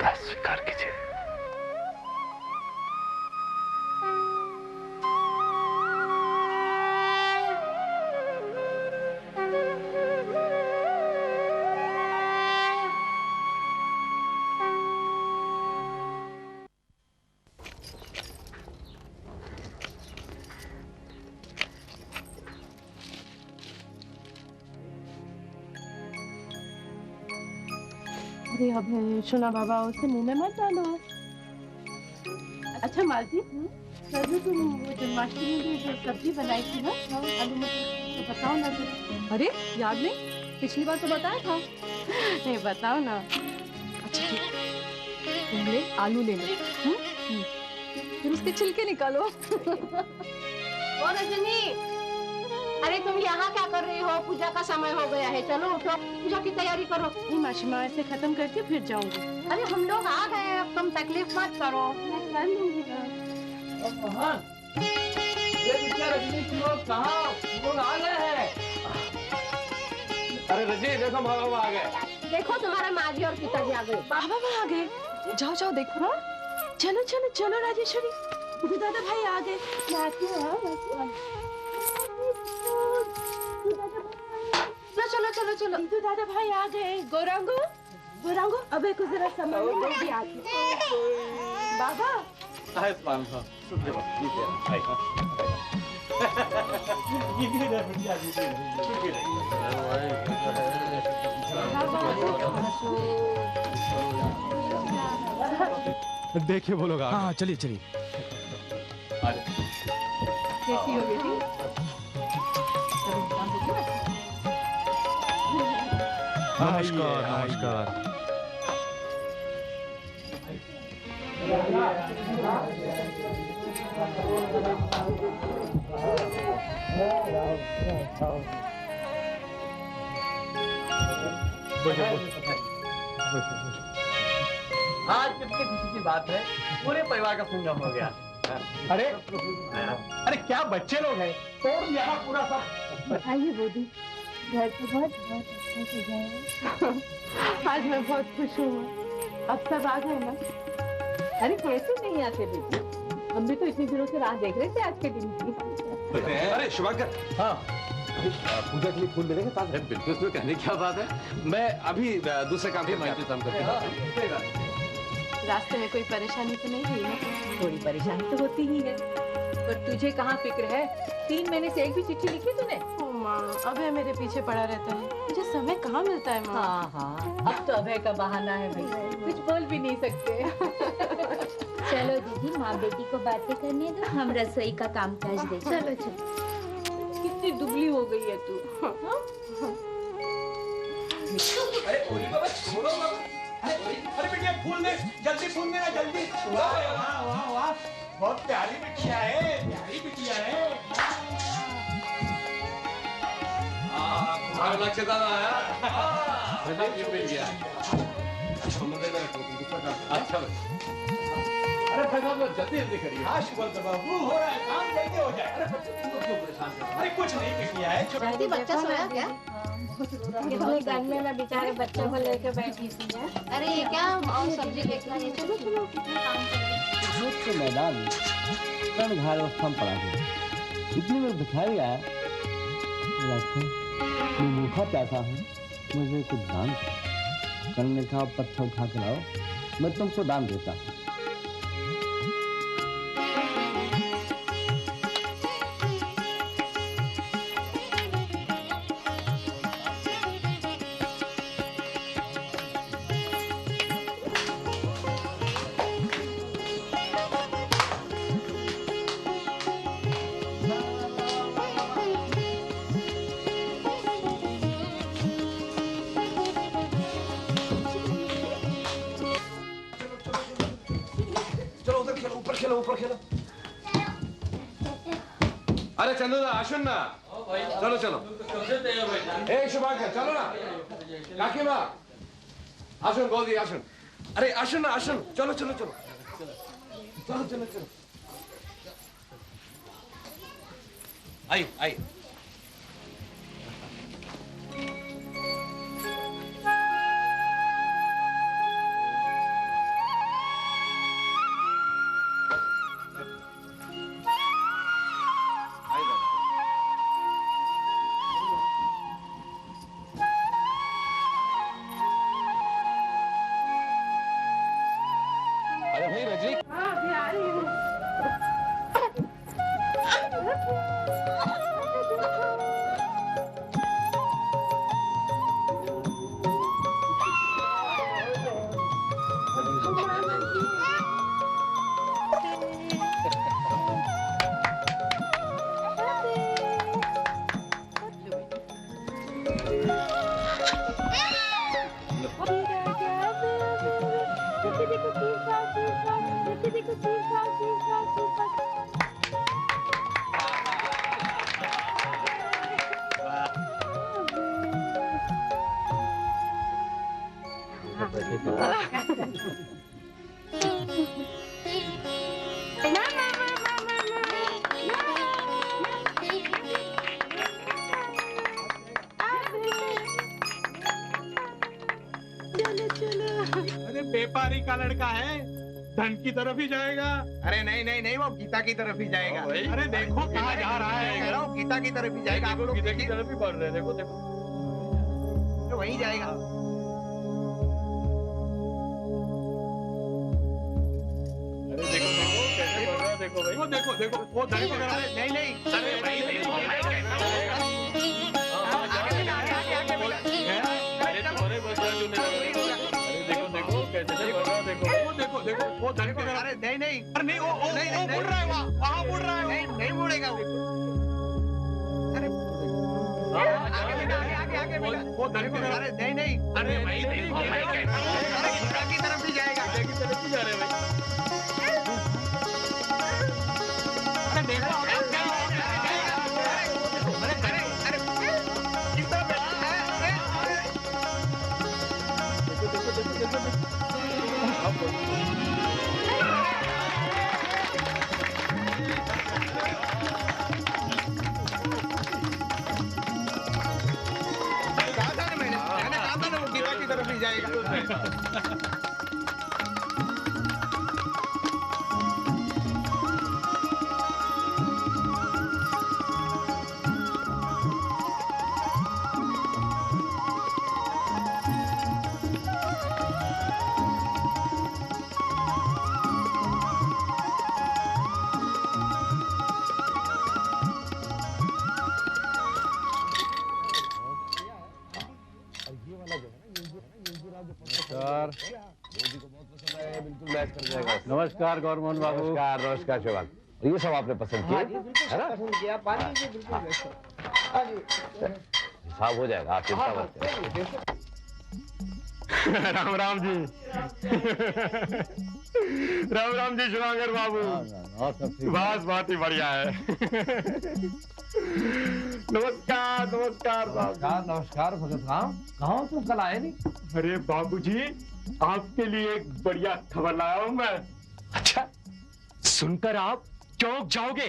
दास स्वीकार कीजिए। अरे अब सुना बाबा, उसे मुंह में मत डालो। अच्छा मालती, तभी तुम वो जन्माष्टमी में जो सब्जी बनाई थी ना, आलू मटर, तो बताओ ना। अरे याद नहीं? पिछली बार तो बताया था। नहीं बताओ ना। अच्छा ठीक, पहले आलू ले लो, फिर उसके छिलके निकालो। ओ रजनी, अरे तुम यहाँ क्या कर रही हो? पूजा का समय हो गया है, चलो उठो, पूजा की तैयारी करो। नहीं माशिमा, ऐसे खत्म करके फिर जाऊंगी। अरे हम लोग आ गए हैं, अब तुम तकलीफ मत करो। मैं कर लूंगी ना। ये रजनी की लोग कहाँ? लोग आ गए हैं। अरे रजनी देखो, बाबा आ गए। देखो तुम्हारा माँ जी और पिताजी आ गए। बाबा आ गए, जाओ जाओ देखो। हाँ चलो चलो चलो राजेश्वरी, दादा भाई आ गए। चलो चलो चलो, तो दादा भाई आ गए। गौरांगो गौरांगो, अबे को जरा संभाल, जल्दी आके। बाबा आयुष्मान भव, शुभ दिवस, जीते रहो। देखिए वो लोग आ गए। हाँ चलिए चलिए। कैसी हो बेटी? नमस्कार नमस्कार। आज कितनी खुशी की बात है, पूरे परिवार का संगम हो गया। अरे अरे क्या बच्चे लोग हैं, तोड़ दिया ना पूरा सब। आइए बोदी, घर तो बहुत बहुत अच्छा सजा है। आज मैं बहुत खुश हूँ, अब सब आ गए ना। अरे कैसे नहीं आते बेटी, हम भी तो इतनी दिनों से राह देख रहे थे आज के दिन की। अरे शुभंकर, हाँ पूजा के लिए फूल मिलेंगे साथ? बिल्कुल, इसमें कहने की क्या बात है। मैं अभी दूसरे काम का इंतजाम करके रास्ते में कोई परेशानी तो नहीं हुई ना? थोड़ी परेशानी तो होती ही है, पर तुझे कहाँ फिक्र है? 3 महीने से एक भी चिट्ठी लिखी तूने? माँ, अभय मेरे पीछे पड़ा रहता है, मुझे समय कहाँ मिलता है माँ। हाँ हाँ, अब तो अभय का बहाना है भाई, कुछ बोल भी नहीं सकते। चलो दीदी, माँ बेटी को बातें करने दो, हम रसोई का कामकाज देखें। चलो चलो। कितनी दुबली हो गई है तू। अरे बिटिया फूल दे, जल्दी फूल देना, जल्दी। वाह वाह वाह वाह, बहुत प्यारी बिटिया है, प्यारी बिटिया है। ये मिल गया। अच्छा अरे भाई साहब जल्दी जल्दी करिए। हाँ शुभंकर बाबू, हो रहा है काम, जल्दी हो जाए। अरे बच्चे तुम क्यों परेशान कर रहे हो? अरे कुछ नहीं किया है। जल्दी बच्चा सोया क्या? कितने गर्मी में बेचारे बच्चों को लेकर बैठी थी। अरे ये क्या, और सब्जी लेकर आइए। चलो चलो, कितना काम करें। खेत के मैदान में कर्णधार अवस्था में पड़ा है, इतने में भिखारी आया। मैं भूखा प्यासा हूँ, मुझे कुछ दान करो। कर्ण ने कहा पत्थर उठा के लाओ, मैं तुमको दान देता हूँ। ऊपर खेलो। अरे चंदूदा आशुन ना, चलो चलो। ए शुभांकर चलो ना, काकी माँ आशुन गोदी आशुन। अरे आसन आसन, चलो चलो चलो चलो चलो चलो, आइए आइए। अरे भाई रजनी, अरे व्यापारी का लड़का है, धन की तरफ ही जाएगा। अरे नहीं नहीं नहीं, वो गीता की तरफ ही जाएगा। अरे देखो कहाँ जा रहा है, गीता की तरफ ही जाएगा। आप लोग गीता की तरफ ही बढ़ रहे हैं, देखो देखो तो वहीं जाएगा। अरे देखो देखो कैसे बढ़ रहा है, देखो भाई, वो देखो देखो वो देखो। नहीं नहीं, अरे भाई देखो देखो देखो वो धन के। अरे नहीं नहीं, अरे नहीं वो मुड़ रहा है, वहाँ मुड़ रहा है। नहीं नहीं मुड़ेगा वो। अरे आगे आगे वो धन के। अरे नहीं नहीं, अरे भाई देखो, अरे गीता की तरफ ही जाएगा। गीता की तरफ ही जा रहे हैं भाई। अरे देखो मैंने कहा था ना वो गीता की तरफ ही जाएगा। नमस्कार गौरमोहन बाबू। नमस्कार नमस्कार शिवान, ये सब आपने पसंद किया है ना? पसंद किया, पानी बिल्कुल हिसाब हो जाएगा, आप चिंता मत करिए। राम राम जी। राम राम जी शिवांगर बाबू, बस बहुत ही बढ़िया है। नमस्कार नमस्कार नमस्कार नमस्कार भगत राम, कहाँ तुम कल आए नहीं? अरे बाबूजी, आपके लिए एक बढ़िया खबर लाया हूँ मैं। अच्छा, सुनकर आप चौंक जाओगे।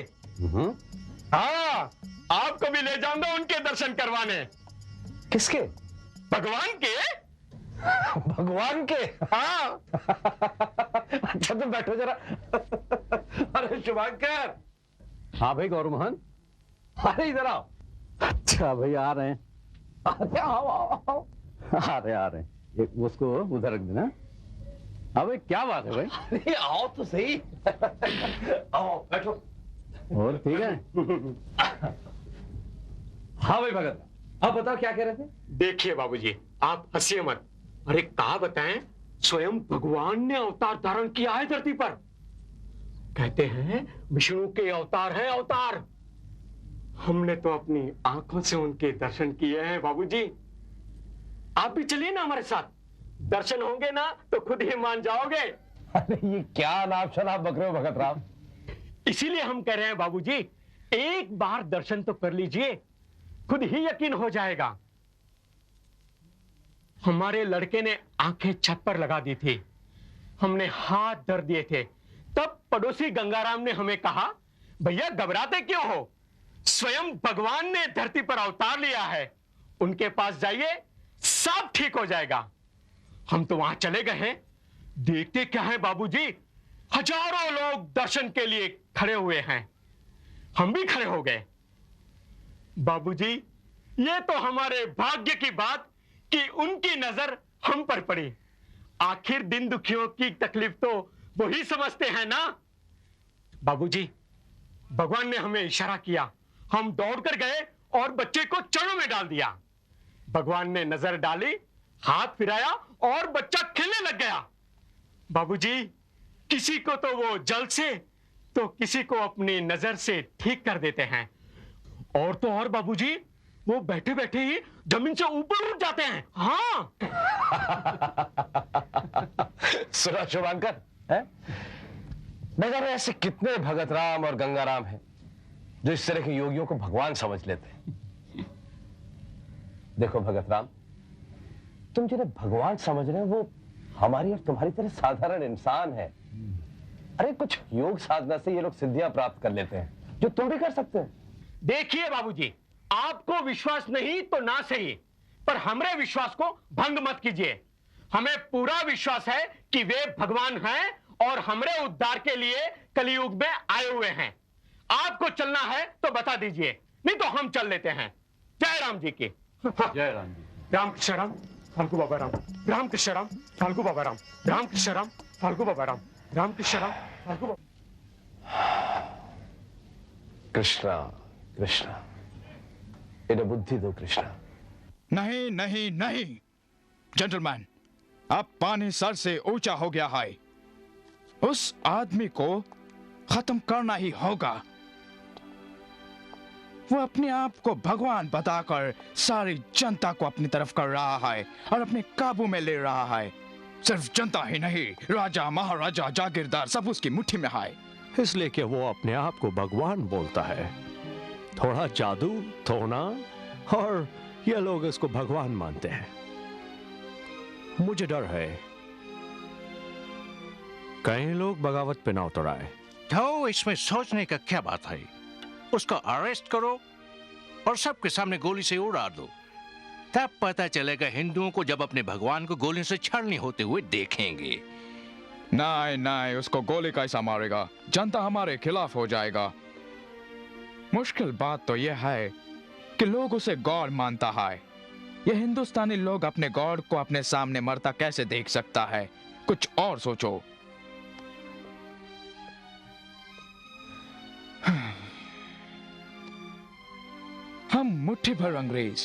हाँ, आपको भी ले जाऊंगा उनके दर्शन करवाने। किसके? भगवान के। भगवान के? हाँ। अच्छा तुम बैठो जरा। अरे शुभांकर। हाँ भाई गौरमोहन, अरे इधर आओ। अच्छा भाई आ रहे हैं। अरे आओ आओ आओ। आ रहे हैं। ये उसको उधर रख देना। हाँ भाई क्या बात है भाई? अरे आओ तो सही। आओ बैठो। और ठीक है? हाँ भाई भगत, आप बताओ क्या कह रहे थे? देखिए बाबूजी, आप हंसिए मत। अरे कहा बताएं, स्वयं भगवान ने अवतार धारण किया है धरती पर। कहते हैं विष्णु के अवतार है अवतार। हमने तो अपनी आंखों से उनके दर्शन किए हैं बाबूजी। आप भी चलिए ना हमारे साथ, दर्शन होंगे ना तो खुद ही मान जाओगे। अरे ये क्या नाम शनाप बक रहे हो भगत राम? इसीलिए हम कह रहे हैं बाबूजी, एक बार दर्शन तो कर लीजिए, खुद ही यकीन हो जाएगा। हमारे लड़के ने आंखें छत पर लगा दी थी, हमने हाथ धर दिए थे, तब पड़ोसी गंगाराम ने हमें कहा, भैया घबराते क्यों हो, स्वयं भगवान ने धरती पर अवतार लिया है, उनके पास जाइए, सब ठीक हो जाएगा। हम तो वहां चले गए हैं, देखते क्या है बाबूजी, हजारों लोग दर्शन के लिए खड़े हुए हैं। हम भी खड़े हो गए। बाबूजी, ये तो हमारे भाग्य की बात कि उनकी नजर हम पर पड़ी। आखिर दिन दुखियों की तकलीफ तो वही समझते हैं ना। बाबूजी, भगवान ने हमें इशारा किया, हम दौड़कर गए और बच्चे को चरणों में डाल दिया। भगवान ने नजर डाली, हाथ फिराया और बच्चा खेलने लग गया। बाबूजी, किसी को तो वो जल से, तो किसी को अपनी नजर से ठीक कर देते हैं। और तो और बाबूजी, वो बैठे बैठे ही जमीन से ऊपर उठ जाते हैं। हाँ। सुना शुभांकर, है? नगर में ऐसे कितने भगत राम और गंगाराम हैं जो इस तरह के योगियों को भगवान समझ लेते हैं। देखो भगत राम, तुम जिन्हें भगवान समझ रहे हो वो हमारी और तुम्हारी तरह साधारण इंसान है। अरे कुछ योग साधना से ये लोग सिद्धियां प्राप्त कर लेते हैं जो तुम भी कर सकते हो। देखिए बाबूजी, आपको विश्वास नहीं तो ना सही, पर हमारे विश्वास को भंग मत कीजिए। हमें पूरा विश्वास है कि वे भगवान हैं और हमारे उद्धार के लिए कलियुग में आए हुए हैं। आपको चलना है तो बता दीजिए, नहीं तो हम चल लेते हैं। जय राम जी की। जय राम जी। राम कृष्ण राम, फाल्गु बाबा राम, राम कृष्ण राम, फाल्गु बाबा राम, राम कृष्ण राम, फाल्गु बाबा राम, राम कृष्ण राम, फाल्गु बाबा। कृष्णा कृष्णा, इन्हें बुद्धि दो कृष्णा। नहीं नहीं नहीं जेंटलमैन, अब पानी सर से ऊंचा हो गया है। उस आदमी को खत्म करना ही होगा। वो अपने आप को भगवान बताकर सारी जनता को अपनी तरफ कर रहा है और अपने काबू में ले रहा है। सिर्फ जनता ही नहीं, राजा महाराजा जागीरदार सब उसकी मुट्ठी में है। इसलिए कि वो अपने आप को भगवान बोलता है। थोड़ा जादू, टोना, और ये लोग इसको भगवान मानते हैं। मुझे डर है कई लोग बगावत पे ना उतर आए। तो इसमें सोचने का क्या बात है? उसको अरेस्ट करो और सबके सामने गोली से उड़ा दो, तब पता चलेगा हिंदुओं को जब अपने भगवान को गोली से छाड़नी होते हुए देखेंगे। नहीं नहीं, उसको गोली कैसा मारेगा? जनता हमारे खिलाफ हो जाएगा। मुश्किल बात तो यह है कि लोग उसे गॉड मानता है। यह हिंदुस्तानी लोग अपने गॉड को अपने सामने मरता कैसे देख सकता है? कुछ और सोचो। हम मुट्ठी भर अंग्रेज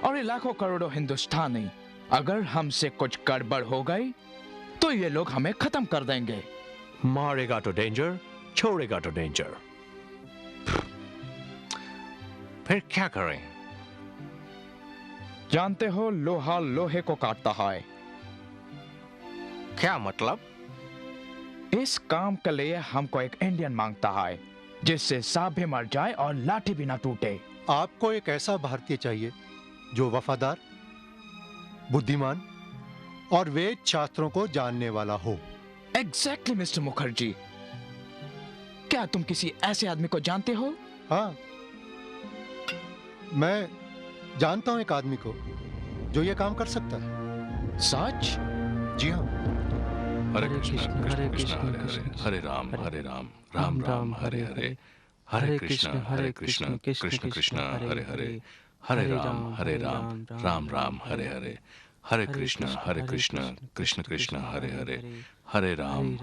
और ये लाखों करोड़ों हिंदुस्तानी, अगर हमसे कुछ गड़बड़ हो गई तो ये लोग हमें खत्म कर देंगे। मारेगा तो डेंजर, छोड़ेगा तो डेंजर। फिर क्या करें? जानते हो, लोहा लोहे को काटता है। क्या मतलब? इस काम के लिए हमको एक इंडियन मांगता है जिससे सांप भी मर जाए और लाठी भी ना टूटे। आपको एक ऐसा भारतीय चाहिए जो वफादार, बुद्धिमान और वेद शास्त्रों को जानने वाला हो। Exactly mister Mukherjee. क्या तुम किसी ऐसे आदमी को जानते हो? हाँ, मैं जानता हूं एक आदमी को जो ये काम कर सकता है। सच? जी हाँ। हरे कृष्ण हरे कृष्ण हरे राम राम राम हरे हरे, हरे कृष्ण कृष्ण कृष्ण हरे हरे, हरे राम राम हरे हरे, हरे कृष्ण कृष्ण कृष्ण हरे हरे, हरे राम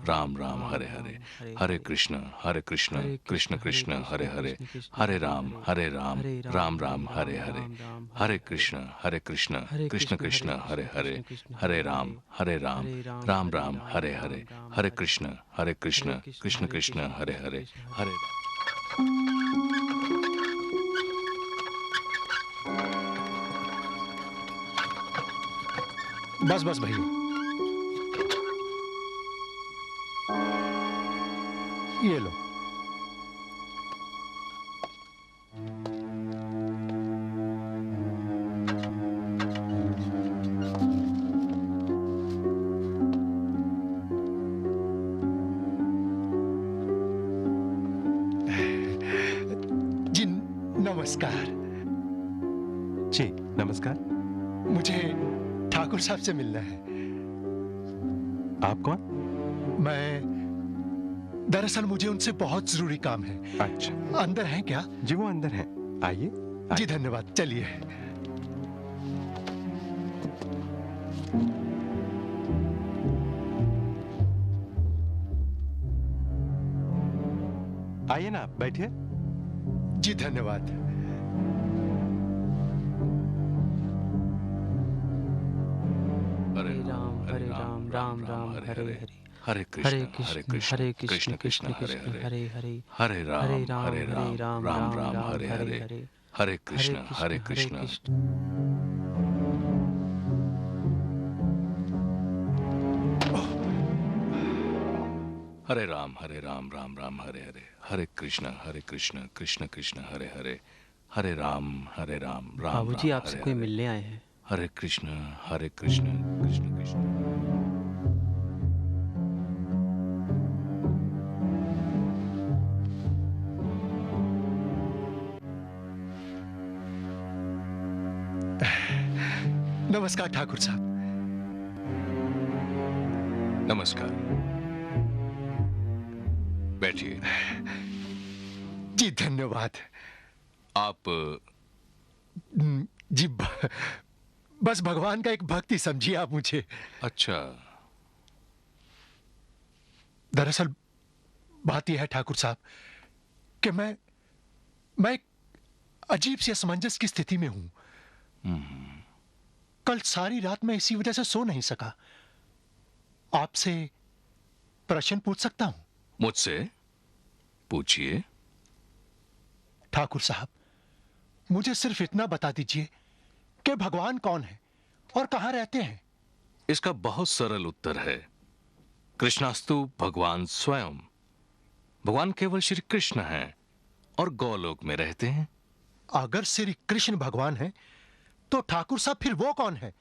राम राम हरे हरे, हरे कृष्ण कृष्ण कृष्ण हरे हरे, हरे राम राम राम हरे हरे, हरे कृष्ण कृष्ण कृष्ण हरे हरे, हरे राम राम राम हरे हरे, हरे कृष्ण कृष्ण कृष्ण हरे हरे, हरे बस बस भैया, ये लो। नमस्कार। जी नमस्कार। मुझे ठाकुर साहब से मिलना है। आप कौन? मैं दरअसल मुझे उनसे बहुत जरूरी काम है। अच्छा, अंदर हैं क्या? जी वो अंदर हैं, आइए। जी धन्यवाद, चलिए। आइए ना, बैठिए। जी धन्यवाद। हरे राम राम राम हरे हरे हरे कृष्ण कृष्ण कृष्ण हरे हरे हरे राम राम राम हरे हरे हरे कृष्ण हरे राम राम राम हरे हरे हरे कृष्ण कृष्ण कृष्ण हरे हरे हरे राम राम बाबूजी आपसे कोई मिलने आए हैं। हरे कृष्ण कृष्ण कृष्ण। नमस्कार ठाकुर साहब। नमस्कार, बैठिए। जी धन्यवाद। आप जी बस भगवान का एक भक्त ही समझिए आप मुझे। अच्छा। दरअसल बात यह है ठाकुर साहब कि मैं एक अजीब सी असमंजस की स्थिति में हूं। कल सारी रात मैं इसी वजह से सो नहीं सका। आपसे प्रश्न पूछ सकता हूं? मुझसे पूछिए। ठाकुर साहब, मुझे सिर्फ इतना बता दीजिए कि भगवान कौन है और कहां रहते हैं? इसका बहुत सरल उत्तर है, कृष्णास्तु भगवान स्वयं। भगवान केवल श्री कृष्ण हैं और गौलोक में रहते हैं। अगर श्री कृष्ण भगवान है तो ठाकुर साहब फिर वो कौन है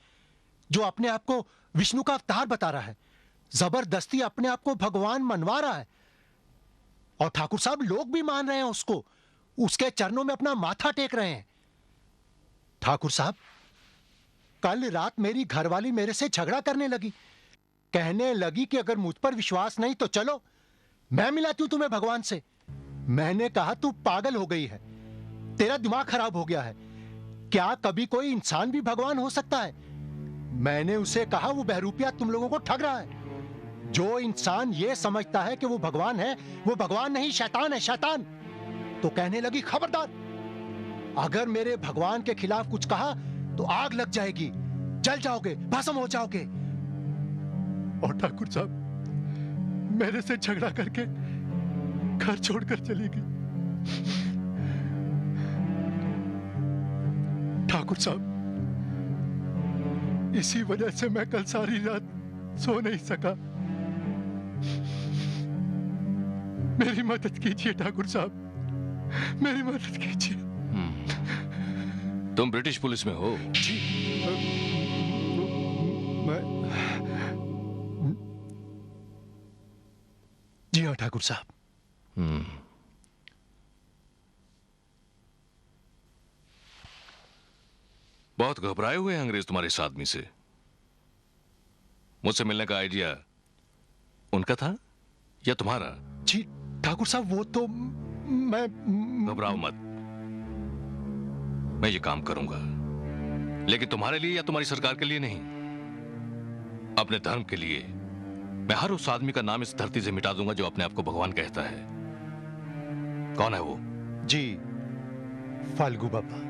जो अपने आप को विष्णु का अवतार बता रहा है, जबरदस्ती अपने आप को भगवान मनवा रहा है? और ठाकुर साहब लोग भी मान रहे हैं उसको, उसके चरणों में अपना माथा टेक रहे हैं। ठाकुर साहब, कल रात मेरी घरवाली मेरे से झगड़ा करने लगी, कहने लगी कि अगर मुझ पर विश्वास नहीं तो चलो मैं मिलाती हूं तुम्हें भगवान से। मैंने कहा तू पागल हो गई है, तेरा दिमाग खराब हो गया है, क्या कभी कोई इंसान भी भगवान हो सकता है? मैंने उसे कहा वो बहरूपिया तुम लोगों को ठग रहा है। जो इंसान ये समझता है कि वो भगवान है, वो भगवान नहीं शैतान है, शैतान। तो कहने लगी खबरदार, अगर मेरे भगवान के खिलाफ कुछ कहा तो आग लग जाएगी, जल जाओगे, भस्म हो जाओगे। और ठाकुर साहब मेरे से झगड़ा करके घर छोड़कर चली गई। ठाकुर साहब, इसी वजह से मैं कल सारी रात सो नहीं सका। मेरी मदद कीजिए ठाकुर साहब, मेरी मदद कीजिए। तुम ब्रिटिश पुलिस में हो? जी, जी हाँ ठाकुर साहब। बहुत घबराए हुए हैं अंग्रेज तुम्हारे इस आदमी से। मुझसे मिलने का आइडिया उनका था या तुम्हारा? जी ठाकुर साहब, वो तो मैं घबराओ मत, मैं ये काम करूंगा, लेकिन तुम्हारे लिए या तुम्हारी सरकार के लिए नहीं, अपने धर्म के लिए। मैं हर उस आदमी का नाम इस धरती से मिटा दूंगा जो अपने आप को भगवान कहता है। कौन है वो? जी, फाल्गू बाबा।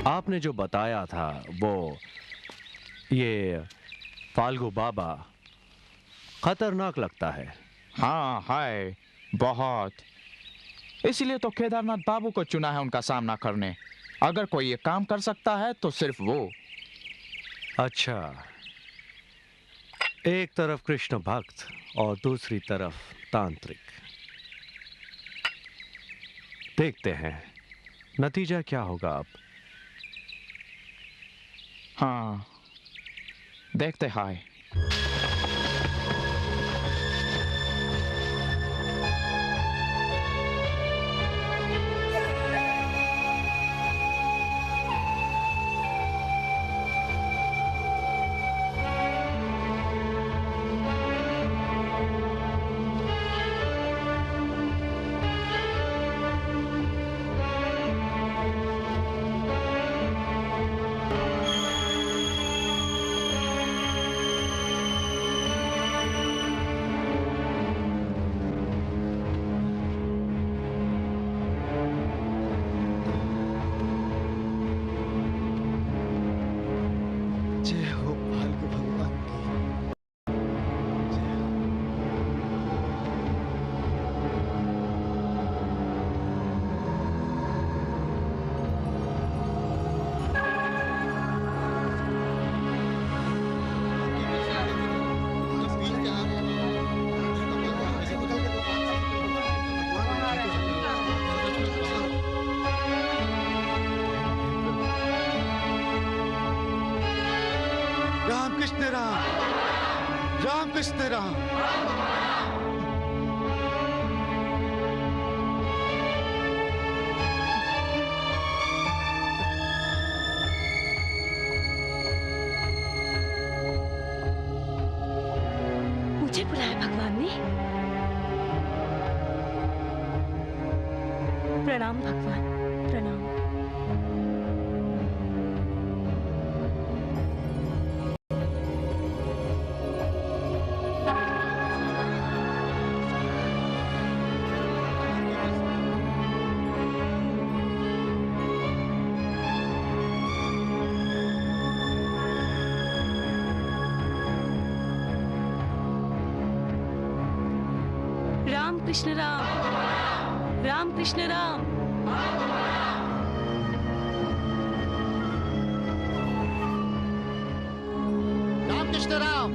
आपने जो बताया था वो ये फाल्गु बाबा खतरनाक लगता है। हाँ है, बहुत। इसीलिए तो केदारनाथ बाबू को चुना है उनका सामना करने। अगर कोई ये काम कर सकता है तो सिर्फ वो। अच्छा, एक तरफ कृष्ण भक्त और दूसरी तरफ तांत्रिक। देखते हैं नतीजा क्या होगा अब। हाँ, देखते हैं। कृष्ण राम, राम कृष्ण राम। मुझे बुलाया भगवान ने। प्रणाम भगवान, प्रणाम। राम कृष्ण राम, राम कृष्ण राम। राम कृष्ण राम,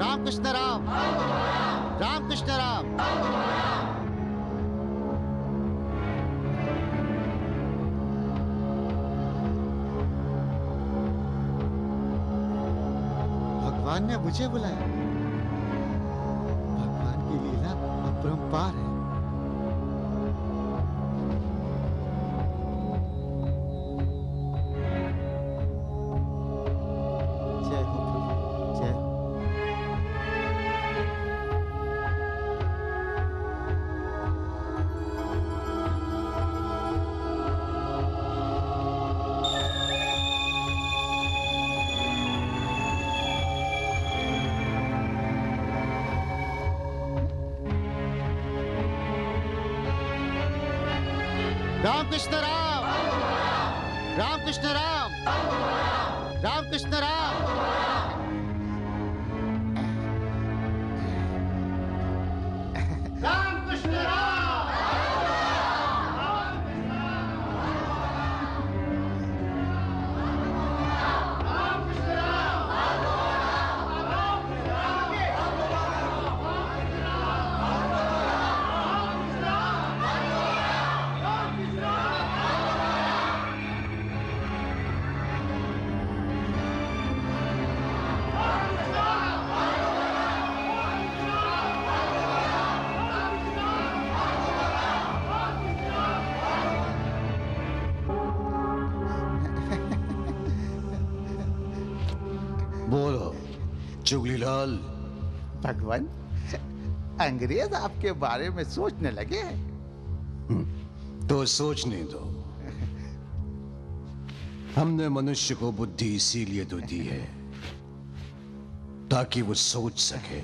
राम कृष्ण राम, राम कृष्ण राम। भगवान ने मुझे बुलाया। भगवान की लीला अपरंपार है। जय हो प्रभु, जय हो। राम कृष्ण राम, राम कृष्ण राम, राम कृष्ण राम। राम कृष्ण राम, बोलो चुगलीलाल। भगवान, अंग्रेज आपके बारे में सोचने लगे हैं। तो सोचने दो। हमने मनुष्य को बुद्धि इसीलिए तो दी है ताकि वो सोच सके।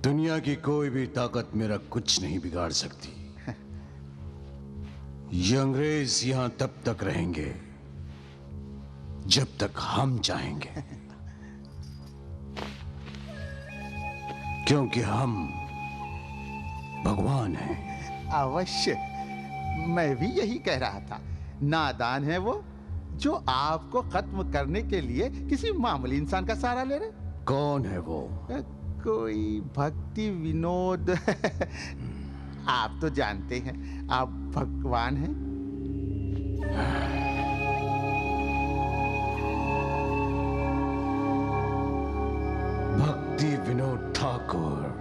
दुनिया की कोई भी ताकत मेरा कुछ नहीं बिगाड़ सकती। ये अंग्रेज यहां तब तक रहेंगे जब तक हम चाहेंगे, क्योंकि हम भगवान हैं। अवश्य, मैं भी यही कह रहा था। नादान है वो जो आपको खत्म करने के लिए किसी मामूली इंसान का सहारा ले रहे। कौन है वो? कोई भक्ति विनोद। आप तो जानते हैं, आप भगवान हैं। भक्ति विनोद ठाकुर।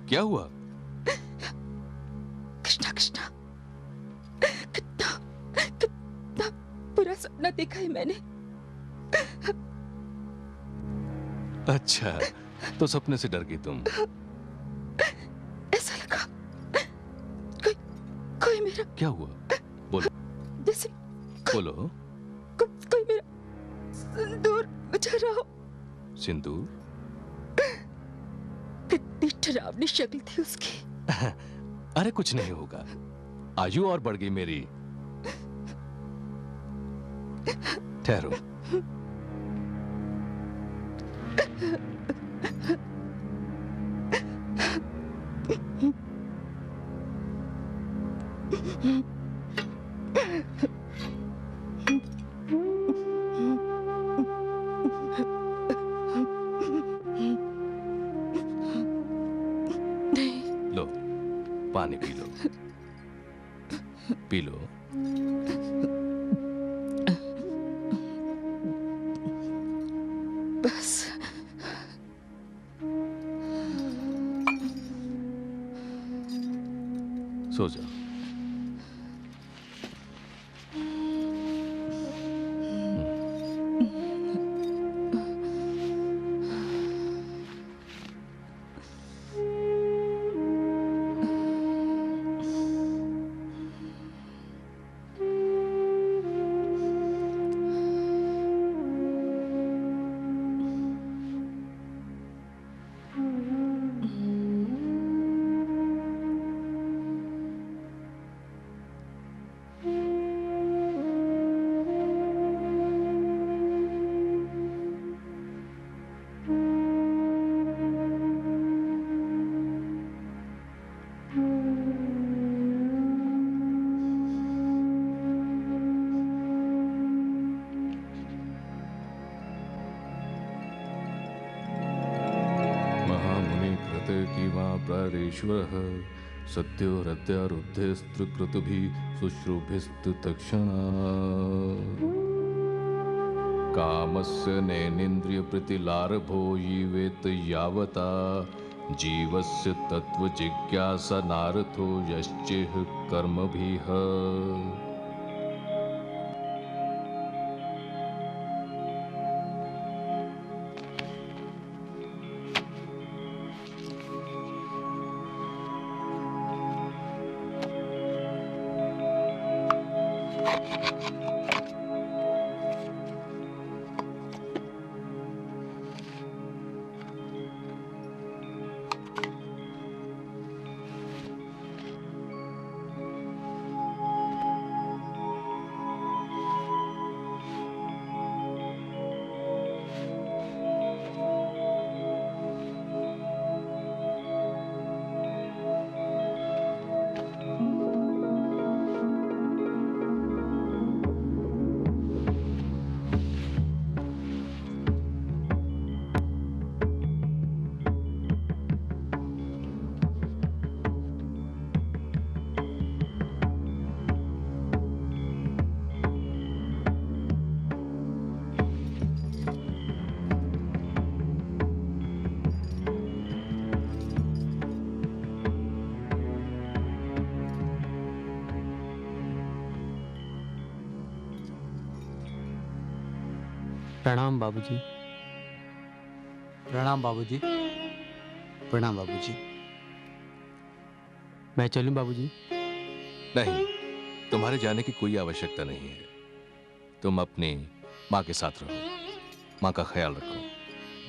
क्या हुआ? कृष्णा कृष्णा, कितना बुरा सपना देखा है मैंने। अच्छा, तो सपने से डर गई तुम? ऐसा लगा कोई मेरा। क्या हुआ? बोलो। जैसे बोलो। कोई मेरा सिंदूर बुझा रहा हो। सिंदूर? कितनी डरावनी शक्ल थी उसकी। अरे कुछ नहीं होगा, आयु और बढ़ गई मेरी। ठहरो। लो, पानी पी लो, पी लो। बस सो जाओ। प्रारेश्वरः सत्यो हृदयारुद्धस्त्रिकृतुभिः शुश्रूभिस्तु तत्क्षणा कामस्य नैनेन्द्रियप्रीतिलारभो जीवेत यावता जीवस्य तत्त्वजिज्ञासा नारथो यश्चेह कर्मभिः। प्रणाम बाबूजी। प्रणाम बाबूजी। प्रणाम बाबूजी। मैं चलूं बाबूजी? नहीं, तुम्हारे जाने की कोई आवश्यकता नहीं है। तुम अपनी माँ के साथ रहो, माँ का ख्याल रखो।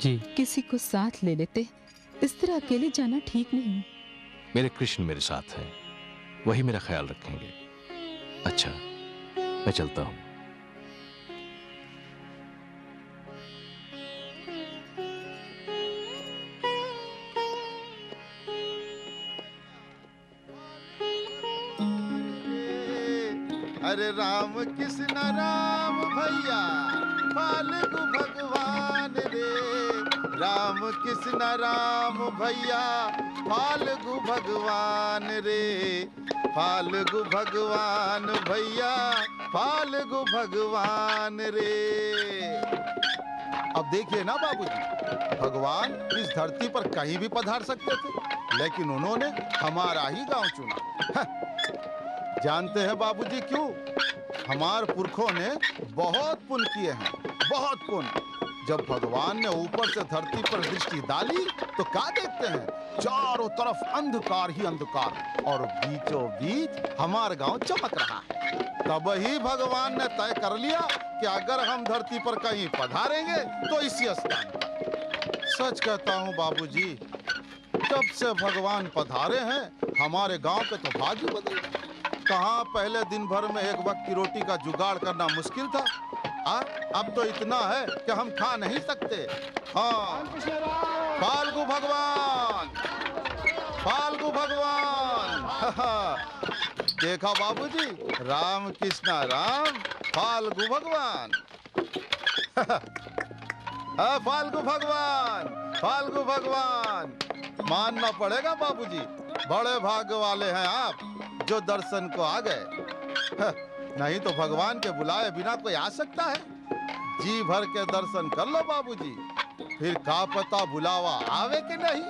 जी। किसी को साथ ले लेते, इस तरह अकेले जाना ठीक नहीं। मेरे कृष्ण मेरे साथ हैं, वही मेरा ख्याल रखेंगे। अच्छा, मैं चलता हूँ। हरे राम कृष्ण राम भैया फाल्गु भगवान रे, राम कृष्ण राम भैया फाल्गु भगवान रे, फाल्गु भगवान भैया फाल्गु भगवान रे। अब देखिए ना बाबूजी, भगवान इस धरती पर कहीं भी पधार सकते थे, लेकिन उन्होंने हमारा ही गांव चुना। जानते हैं बाबूजी क्यों? हमारे पुरखों ने बहुत पुण्य किए हैं, बहुत पुण्य। जब भगवान ने ऊपर से धरती पर दृष्टि डाली तो क्या देखते हैं? चारों तरफ अंधकार ही अंधकार और बीचों बीच हमारा गांव चमक रहा है। तब ही भगवान ने तय कर लिया कि अगर हम धरती पर कहीं पधारेंगे तो इसी स्थान पर। सच कहता हूँ बाबूजी, जब से भगवान पधारे हैं हमारे गांव के तो भाग्य बदल गए। कहाँ पहले दिन भर में एक वक्त की रोटी का जुगाड़ करना मुश्किल था, अब तो इतना है कि हम खा नहीं सकते। हाँ, फाल्गु भगवान, फाल्गु भगवान। देखा बाबूजी, राम कृष्ण राम फाल्गु भगवान। फाल्गु भगवान, फाल्गु भगवान। मानना पड़ेगा बाबूजी, बड़े भाग्य वाले हैं आप जो दर्शन को आ गए। नहीं तो भगवान के बुलाए बिना कोई आ सकता है? जी भर के दर्शन कर लो बाबूजी, फिर का पता बुलावा आवे कि नहीं।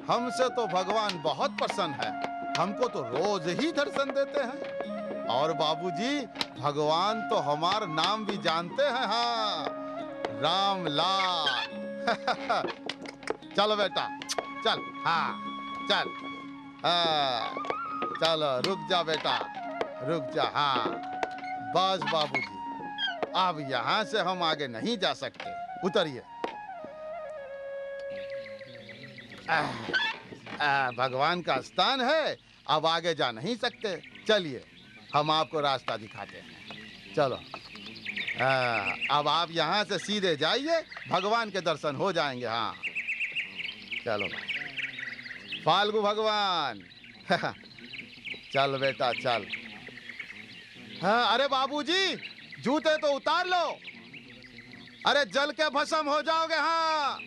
हमसे तो भगवान बहुत प्रसन्न है, हमको तो रोज ही दर्शन देते हैं। और बाबूजी, भगवान तो हमारा नाम भी जानते हैं। हाँ, राम लाल। चलो बेटा चल। हाँ चल। हाँ चलो, रुक जा बेटा, रुक जा। हाँ बस बाबूजी, अब यहाँ से हम आगे नहीं जा सकते, उतरिए। भगवान का स्थान है, अब आगे जा नहीं सकते। चलिए हम आपको रास्ता दिखाते हैं, चलो। अब आप यहाँ से सीधे जाइए, भगवान के दर्शन हो जाएंगे। हाँ चलो फाल्गु भगवान। चल बेटा चल। हाँ, अरे बाबूजी, जूते तो उतार लो, अरे जल के भस्म हो जाओगे। हाँ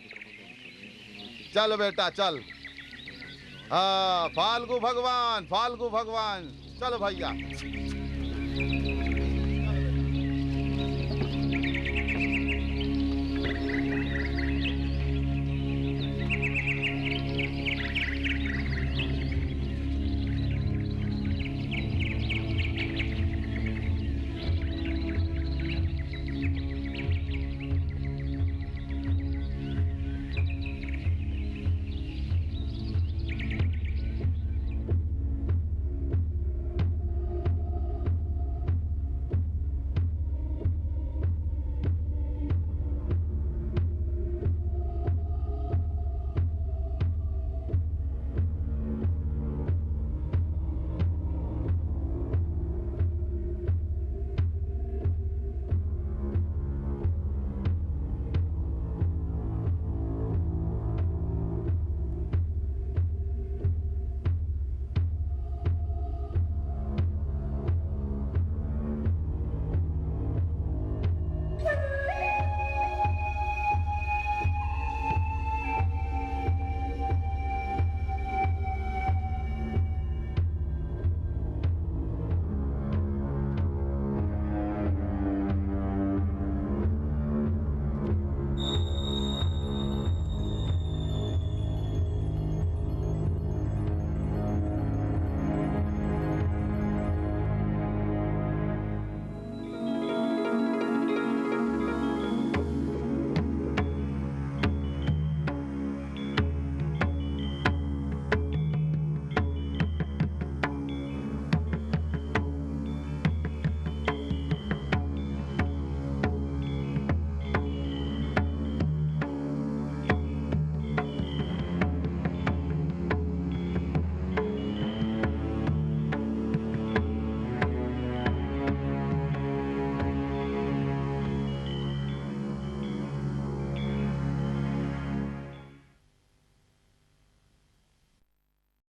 चल बेटा चल। हाँ, फाल्गु भगवान, फाल्गु भगवान। चलो भैया।